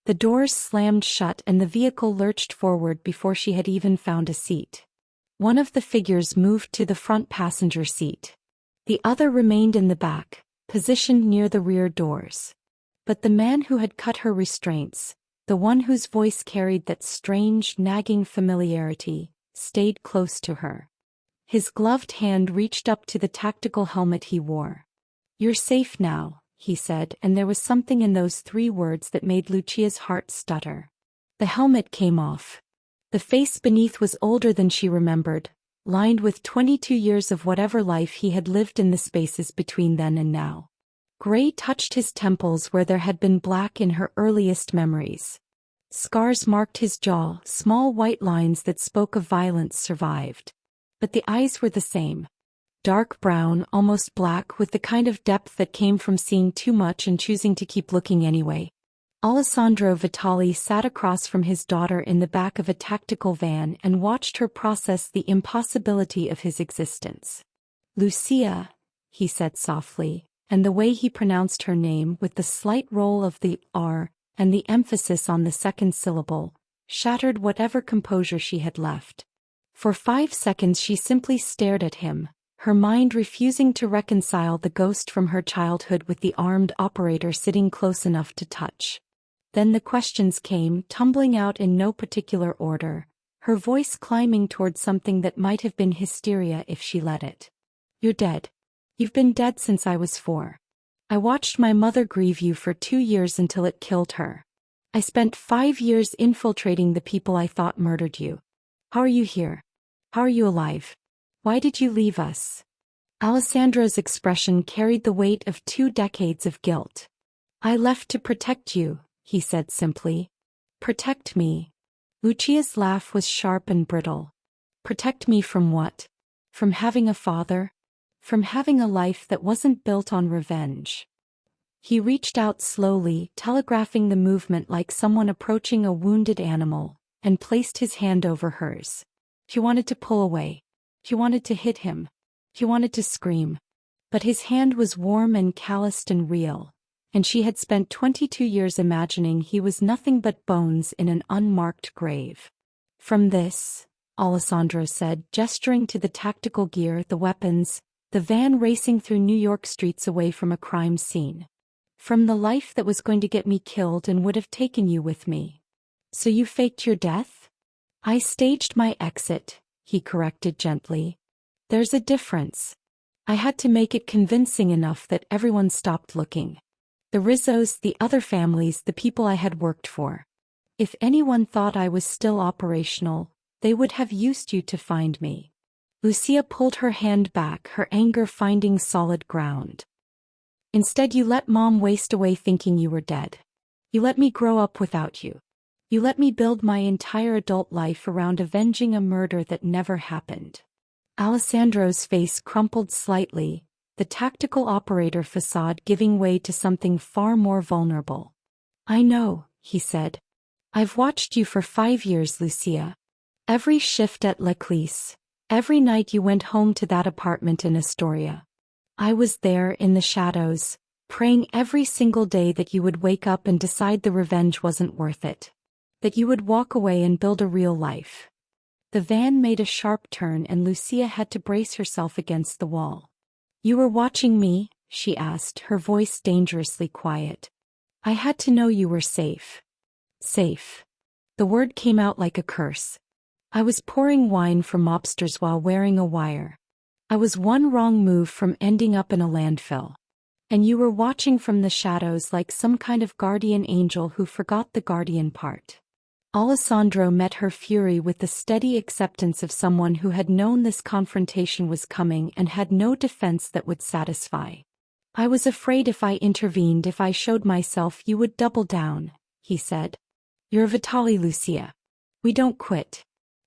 The doors slammed shut and the vehicle lurched forward before she had even found a seat. One of the figures moved to the front passenger seat. The other remained in the back, positioned near the rear doors. But the man who had cut her restraints, the one whose voice carried that strange, nagging familiarity, stayed close to her. His gloved hand reached up to the tactical helmet he wore. "You're safe now," he said, and there was something in those 3 words that made Lucia's heart stutter. The helmet came off. The face beneath was older than she remembered, lined with 22 years of whatever life he had lived in the spaces between then and now. Gray touched his temples where there had been black in her earliest memories. Scars marked his jaw, small white lines that spoke of violence survived. But the eyes were the same. Dark brown, almost black, with the kind of depth that came from seeing too much and choosing to keep looking anyway. Alessandro Vitali sat across from his daughter in the back of a tactical van and watched her process the impossibility of his existence. "Lucia," he said softly, and the way he pronounced her name with the slight roll of the R and the emphasis on the second syllable, shattered whatever composure she had left. For 5 seconds she simply stared at him, her mind refusing to reconcile the ghost from her childhood with the armed operator sitting close enough to touch. Then the questions came, tumbling out in no particular order, her voice climbing toward something that might have been hysteria if she let it. "You're dead. You've been dead since I was 4. I watched my mother grieve you for 2 years until it killed her. I spent 5 years infiltrating the people I thought murdered you. How are you here? How are you alive? Why did you leave us?" Alessandro's expression carried the weight of 2 decades of guilt. "I left to protect you," he said simply. "Protect me." Lucia's laugh was sharp and brittle. "Protect me from what? From having a father? From having a life that wasn't built on revenge?" He reached out slowly, telegraphing the movement like someone approaching a wounded animal, and placed his hand over hers. She wanted to pull away. She wanted to hit him. She wanted to scream. But his hand was warm and calloused and real, and she had spent 22 years imagining he was nothing but bones in an unmarked grave. "From this," Alessandro said, gesturing to the tactical gear, the weapons, the van racing through New York streets away from a crime scene. "From the life that was going to get me killed and would have taken you with me. So you faked your death?" "I staged my exit," he corrected gently. "There's a difference. I had to make it convincing enough that everyone stopped looking. The Rizzos, the other families, the people I had worked for. If anyone thought I was still operational, they would have used you to find me." Lucia pulled her hand back, her anger finding solid ground. "Instead you let Mom waste away thinking you were dead. You let me grow up without you. You let me build my entire adult life around avenging a murder that never happened." Alessandro's face crumpled slightly, the tactical operator facade giving way to something far more vulnerable. "I know," he said. "I've watched you for 5 years, Lucia. Every shift at L'Eclisse, every night you went home to that apartment in Astoria. I was there in the shadows, praying every single day that you would wake up and decide the revenge wasn't worth it. That you would walk away and build a real life." The van made a sharp turn and Lucia had to brace herself against the wall. "You were watching me?" she asked, her voice dangerously quiet. "I had to know you were safe." Safe. The word came out like a curse. "I was pouring wine for mobsters while wearing a wire. I was one wrong move from ending up in a landfill. And you were watching from the shadows like some kind of guardian angel who forgot the guardian part." Alessandro met her fury with the steady acceptance of someone who had known this confrontation was coming and had no defense that would satisfy. I was afraid if I intervened, if I showed myself, you would double down, he said. You're Vitali, Lucia. We don't quit.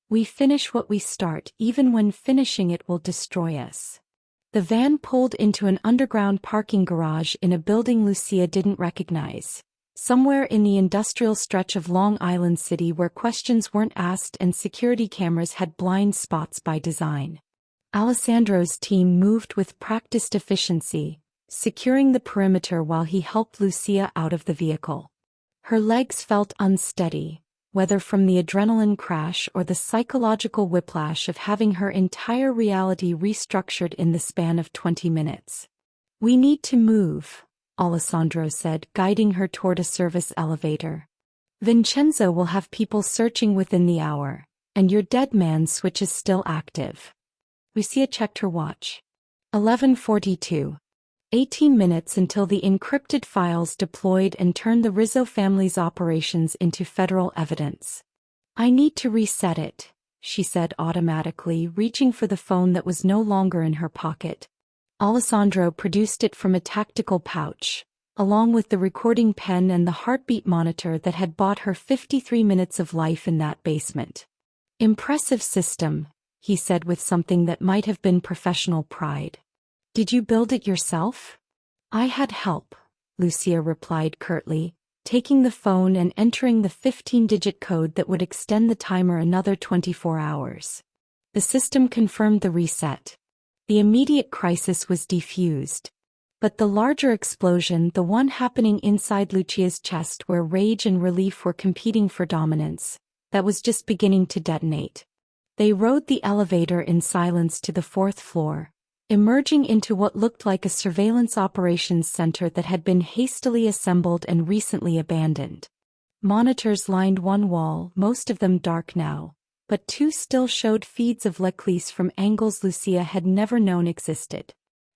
We finish what we start, even when finishing it will destroy us. The van pulled into an underground parking garage in a building Lucia didn't recognize. Somewhere in the industrial stretch of Long Island City where questions weren't asked and security cameras had blind spots by design. Alessandro's team moved with practiced efficiency, securing the perimeter while he helped Lucia out of the vehicle. Her legs felt unsteady, whether from the adrenaline crash or the psychological whiplash of having her entire reality restructured in the span of 20 minutes. We need to move, Alessandro said, guiding her toward a service elevator. Vincenzo will have people searching within the hour, and your dead man switch is still active. Lucia checked her watch. 11:42. 18 minutes until the encrypted files deployed and turned the Rizzo family's operations into federal evidence. I need to reset it, she said automatically, reaching for the phone that was no longer in her pocket. Alessandro produced it from a tactical pouch, along with the recording pen and the heartbeat monitor that had bought her 53 minutes of life in that basement. Impressive system, he said with something that might have been professional pride. Did you build it yourself? I had help, Lucia replied curtly, taking the phone and entering the 15-digit code that would extend the timer another 24 hours. The system confirmed the reset. The immediate crisis was defused. But the larger explosion, the one happening inside Lucia's chest where rage and relief were competing for dominance, that was just beginning to detonate. They rode the elevator in silence to the 4th floor, emerging into what looked like a surveillance operations center that had been hastily assembled and recently abandoned. Monitors lined one wall, most of them dark now, but 2 still showed feeds of Leclerc from angles Lucia had never known existed.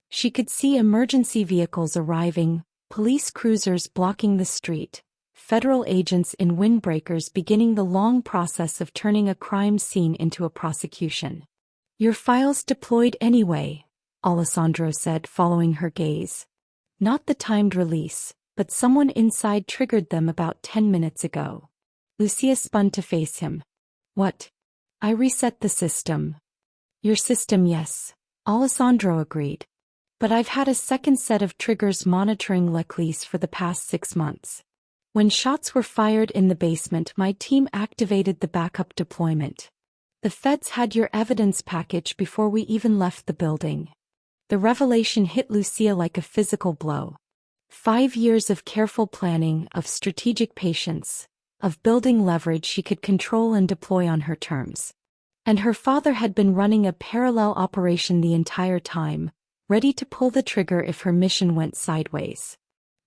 She could see emergency vehicles arriving, police cruisers blocking the street, federal agents in windbreakers beginning the long process of turning a crime scene into a prosecution. Your files deployed anyway, Alessandro said, following her gaze. Not the timed release, but someone inside triggered them about 10 minutes ago. Lucia spun to face him. What? I reset the system. Your system, yes, Alessandro agreed. But I've had a second set of triggers monitoring Leclerc for the past 6 months. When shots were fired in the basement, my team activated the backup deployment. The feds had your evidence package before we even left the building. The revelation hit Lucia like a physical blow. 5 years of careful planning, of strategic patience, of building leverage she could control and deploy on her terms. And her father had been running a parallel operation the entire time, ready to pull the trigger if her mission went sideways.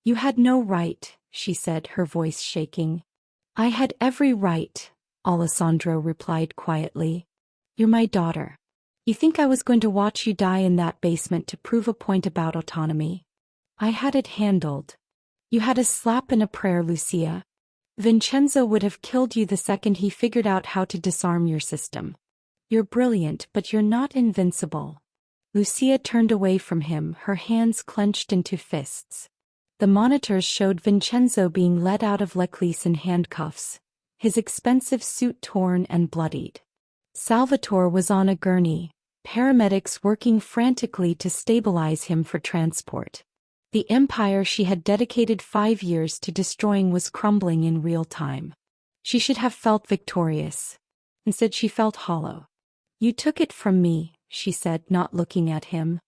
You had no right, she said, her voice shaking. I had every right, Alessandro replied quietly. You're my daughter. You think I was going to watch you die in that basement to prove a point about autonomy? I had it handled. You had a slap and a prayer, Lucia. Vincenzo would have killed you the second he figured out how to disarm your system. You're brilliant, but you're not invincible. Lucia turned away from him, her hands clenched into fists. The monitors showed Vincenzo being led out of Leclerc in handcuffs, his expensive suit torn and bloodied. Salvatore was on a gurney, paramedics working frantically to stabilize him for transport. The empire she had dedicated 5 years to destroying was crumbling in real time. She should have felt victorious. Instead, she felt hollow. You took it from me, she said, not looking at him.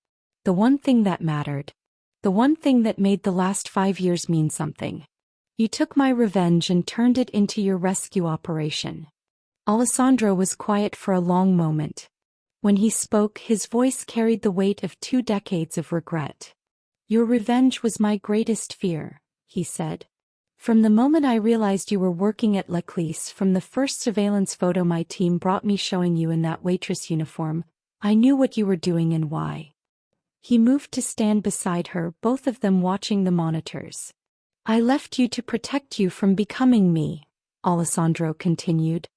The one thing that mattered. The one thing that made the last 5 years mean something. You took my revenge and turned it into your rescue operation. Alessandro was quiet for a long moment. When he spoke, his voice carried the weight of 2 decades of regret. Your revenge was my greatest fear, he said. From the moment I realized you were working at Leclerc, from the first surveillance photo my team brought me showing you in that waitress uniform, I knew what you were doing and why. He moved to stand beside her, both of them watching the monitors. I left you to protect you from becoming me, Alessandro continued.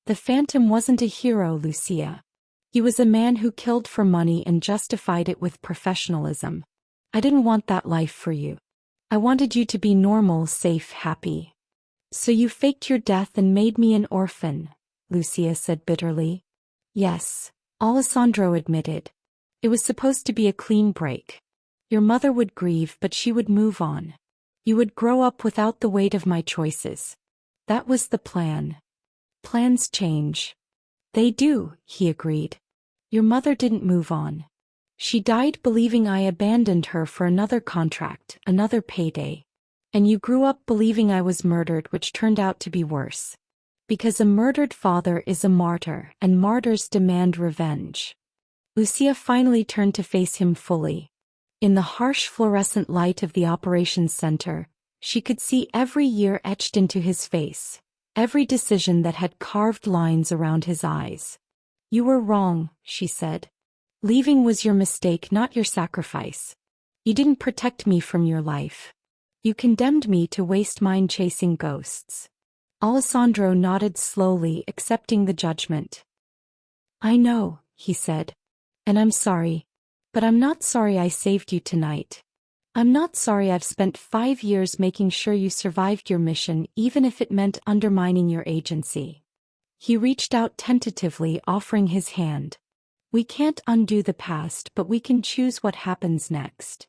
The Phantom wasn't a hero, Lucia. He was a man who killed for money and justified it with professionalism. I didn't want that life for you. I wanted you to be normal, safe, happy. So you faked your death and made me an orphan, Lucia said bitterly. Yes, Alessandro admitted. It was supposed to be a clean break. Your mother would grieve, but she would move on. You would grow up without the weight of my choices. That was the plan. Plans change. They do, he agreed. Your mother didn't move on. She died believing I abandoned her for another contract, another payday. And you grew up believing I was murdered, which turned out to be worse. Because a murdered father is a martyr, and martyrs demand revenge. Lucia finally turned to face him fully. In the harsh fluorescent light of the operations center, she could see every year etched into his face, every decision that had carved lines around his eyes. You were wrong, she said. Leaving was your mistake, not your sacrifice. You didn't protect me from your life. You condemned me to waste mine chasing ghosts. Alessandro nodded slowly, accepting the judgment. I know, he said. And I'm sorry. But I'm not sorry I saved you tonight. I'm not sorry I've spent 5 years making sure you survived your mission, even if it meant undermining your agency. He reached out tentatively, offering his hand. We can't undo the past, but we can choose what happens next.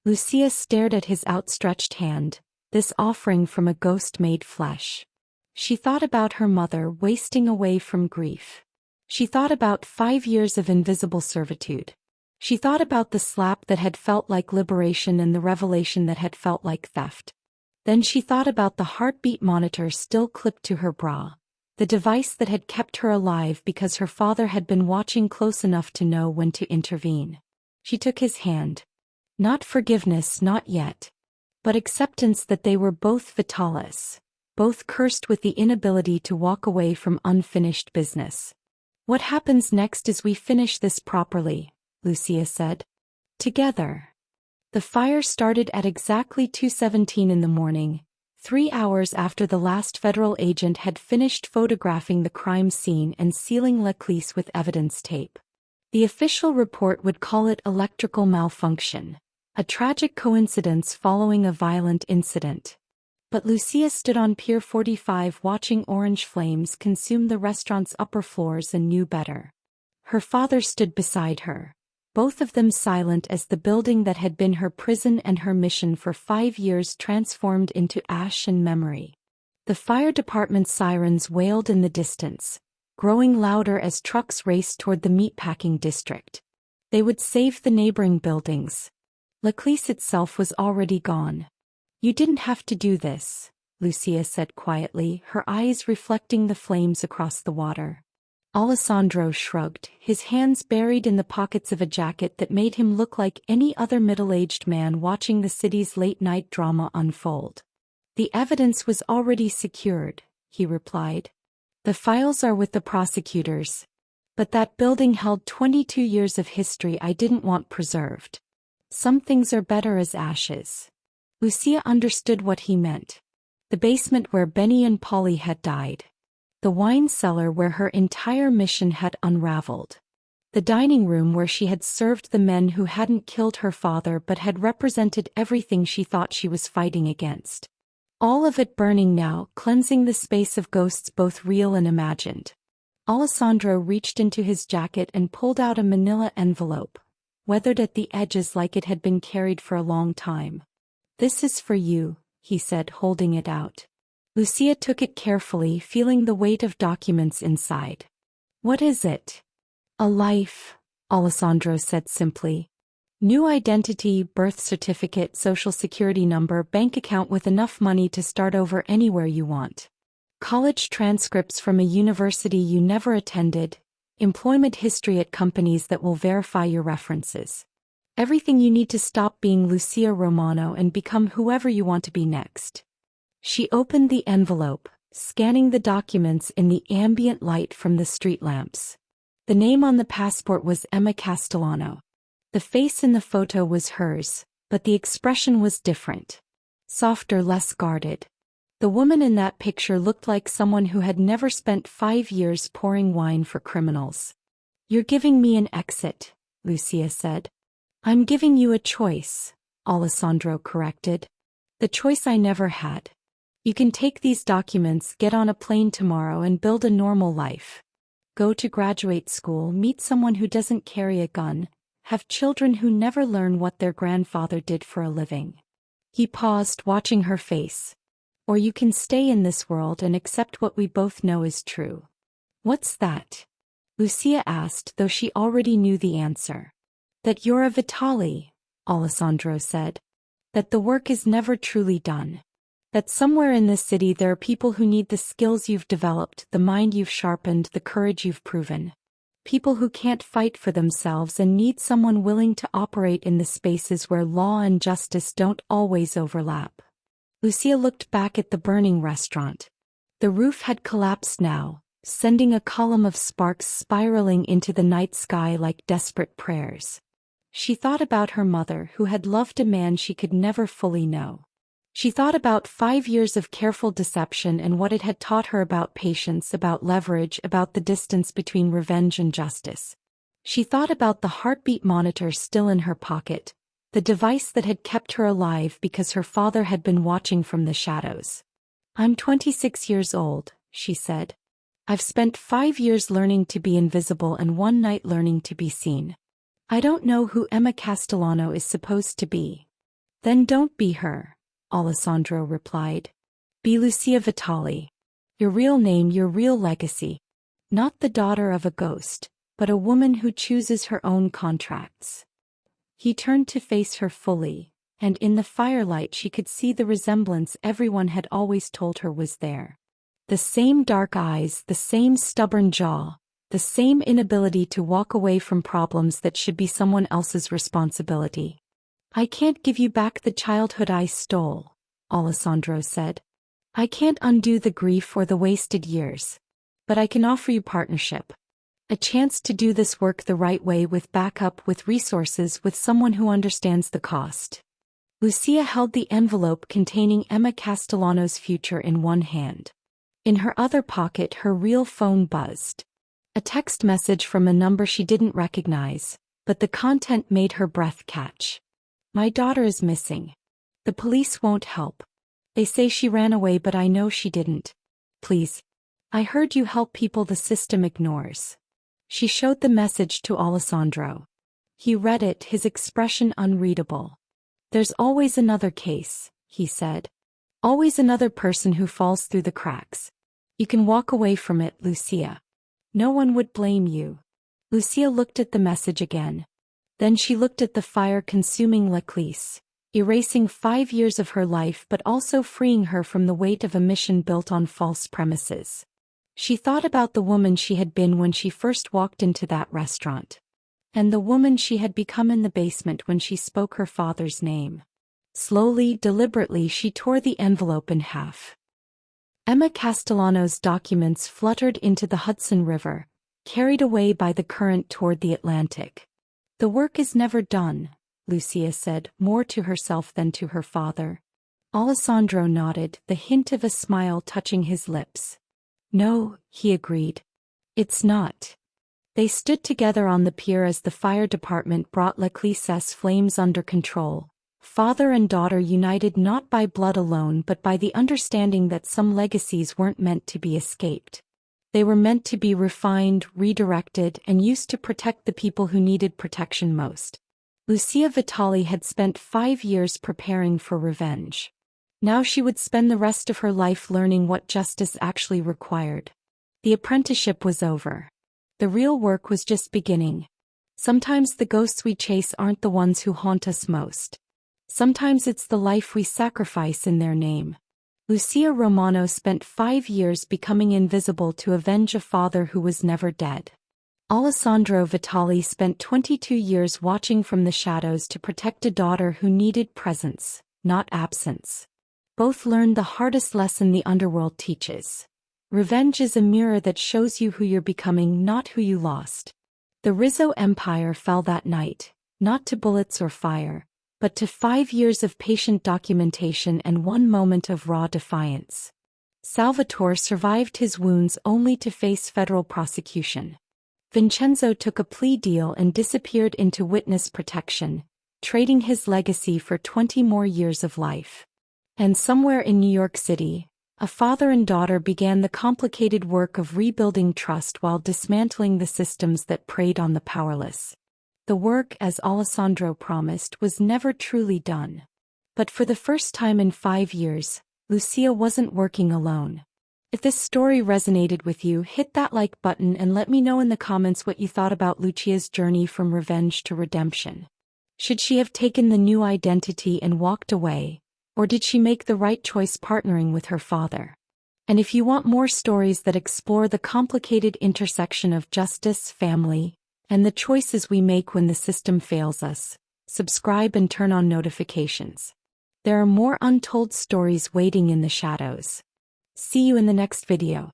Lucia stared at his outstretched hand, this offering from a ghost made flesh. She thought about her mother wasting away from grief. She thought about 5 years of invisible servitude. She thought about the slap that had felt like liberation and the revelation that had felt like theft. Then she thought about the heartbeat monitor still clipped to her bra, the device that had kept her alive because her father had been watching close enough to know when to intervene. She took his hand. Not forgiveness, not yet. But acceptance that they were both vitalis, both cursed with the inability to walk away from unfinished business. What happens next is we finish this properly, Lucia said. Together. The fire started at exactly 2:17 in the morning, 3 hours after the last federal agent had finished photographing the crime scene and sealing Leclerc with evidence tape. The official report would call it electrical malfunction, a tragic coincidence following a violent incident. But Lucia stood on Pier 45 watching orange flames consume the restaurant's upper floors and knew better. Her father stood beside her, both of them silent as the building that had been her prison and her mission for 5 years transformed into ash and memory. The fire department's sirens wailed in the distance, growing louder as trucks raced toward the meatpacking district. They would save the neighboring buildings. Leclerc itself was already gone. You didn't have to do this, Lucia said quietly, her eyes reflecting the flames across the water. Alessandro shrugged, his hands buried in the pockets of a jacket that made him look like any other middle-aged man watching the city's late-night drama unfold. The evidence was already secured, he replied. The files are with the prosecutors. But that building held 22 years of history I didn't want preserved. Some things are better as ashes. Lucia understood what he meant. The basement where Benny and Polly had died. The wine cellar where her entire mission had unraveled. The dining room where she had served the men who hadn't killed her father but had represented everything she thought she was fighting against. All of it burning now, cleansing the space of ghosts both real and imagined. Alessandro reached into his jacket and pulled out a manila envelope, weathered at the edges like it had been carried for a long time. This is for you, he said, holding it out. Lucia took it carefully, feeling the weight of documents inside. What is it? A life, Alessandro said simply. New identity, birth certificate, social security number, bank account with enough money to start over anywhere you want. College transcripts from a university you never attended, employment history at companies that will verify your references. Everything you need to stop being Lucia Romano and become whoever you want to be next. She opened the envelope, scanning the documents in the ambient light from the street lamps. The name on the passport was Emma Castellano. The face in the photo was hers, but the expression was different. Softer, less guarded. The woman in that picture looked like someone who had never spent 5 years pouring wine for criminals. You're giving me an exit, Lucia said. I'm giving you a choice, Alessandro corrected. The choice I never had. You can take these documents, get on a plane tomorrow and build a normal life. Go to graduate school, meet someone who doesn't carry a gun, have children who never learn what their grandfather did for a living. He paused, watching her face. Or you can stay in this world and accept what we both know is true. What's that? Lucia asked, though she already knew the answer. That you're a Vitali, Alessandro said. That the work is never truly done. That somewhere in this city there are people who need the skills you've developed, the mind you've sharpened, the courage you've proven. People who can't fight for themselves and need someone willing to operate in the spaces where law and justice don't always overlap. Lucia looked back at the burning restaurant. The roof had collapsed now, sending a column of sparks spiraling into the night sky like desperate prayers. She thought about her mother, who had loved a man she could never fully know. She thought about 5 years of careful deception and what it had taught her about patience, about leverage, about the distance between revenge and justice. She thought about the heartbeat monitor still in her pocket, the device that had kept her alive because her father had been watching from the shadows. I'm 26 years old, she said. I've spent 5 years learning to be invisible and 1 night learning to be seen. I don't know who Emma Castellano is supposed to be. Then don't be her, Alessandro replied. Be Lucia Vitali. Your real name, your real legacy. Not the daughter of a ghost, but a woman who chooses her own contracts. He turned to face her fully, and in the firelight she could see the resemblance everyone had always told her was there. The same dark eyes, the same stubborn jaw, the same inability to walk away from problems that should be someone else's responsibility. I can't give you back the childhood I stole, Alessandro said. I can't undo the grief or the wasted years. But I can offer you partnership. A chance to do this work the right way, with backup, with resources, with someone who understands the cost. Lucia held the envelope containing Emma Castellano's future in one hand. In her other pocket, her real phone buzzed. A text message from a number she didn't recognize, but the content made her breath catch. My daughter is missing. The police won't help. They say she ran away, but I know she didn't. Please. I heard you help people the system ignores. She showed the message to Alessandro. He read it, his expression unreadable. There's always another case, he said. Always another person who falls through the cracks. You can walk away from it, Lucia. No one would blame you. Lucia looked at the message again. Then she looked at the fire-consuming Leclise, erasing 5 years of her life but also freeing her from the weight of a mission built on false premises. She thought about the woman she had been when she first walked into that restaurant. And the woman she had become in the basement when she spoke her father's name. Slowly, deliberately, she tore the envelope in half. Emma Castellano's documents fluttered into the Hudson River, carried away by the current toward the Atlantic. The work is never done, Lucia said, more to herself than to her father. Alessandro nodded, the hint of a smile touching his lips. No, he agreed. It's not. They stood together on the pier as the fire department brought Leclise's flames under control. Father and daughter united not by blood alone but by the understanding that some legacies weren't meant to be escaped. They were meant to be refined, redirected, and used to protect the people who needed protection most. Lucia Vitali had spent 5 years preparing for revenge. Now she would spend the rest of her life learning what justice actually required. The apprenticeship was over. The real work was just beginning. Sometimes the ghosts we chase aren't the ones who haunt us most. Sometimes it's the life we sacrifice in their name. Lucia Romano spent 5 years becoming invisible to avenge a father who was never dead. Alessandro Vitali spent 22 years watching from the shadows to protect a daughter who needed presence, not absence. Both learned the hardest lesson the underworld teaches. Revenge is a mirror that shows you who you're becoming, not who you lost. The Rizzo Empire fell that night, not to bullets or fire, but to 5 years of patient documentation and 1 moment of raw defiance. Salvatore survived his wounds only to face federal prosecution. Vincenzo took a plea deal and disappeared into witness protection, trading his legacy for 20 more years of life. And somewhere in New York City, a father and daughter began the complicated work of rebuilding trust while dismantling the systems that preyed on the powerless. The work, as Alessandro promised, was never truly done. But for the first time in 5 years, Lucia wasn't working alone. If this story resonated with you, hit that like button and let me know in the comments what you thought about Lucia's journey from revenge to redemption. Should she have taken the new identity and walked away, or did she make the right choice partnering with her father? And if you want more stories that explore the complicated intersection of justice, family, and the choices we make when the system fails us, subscribe and turn on notifications. There are more untold stories waiting in the shadows. See you in the next video.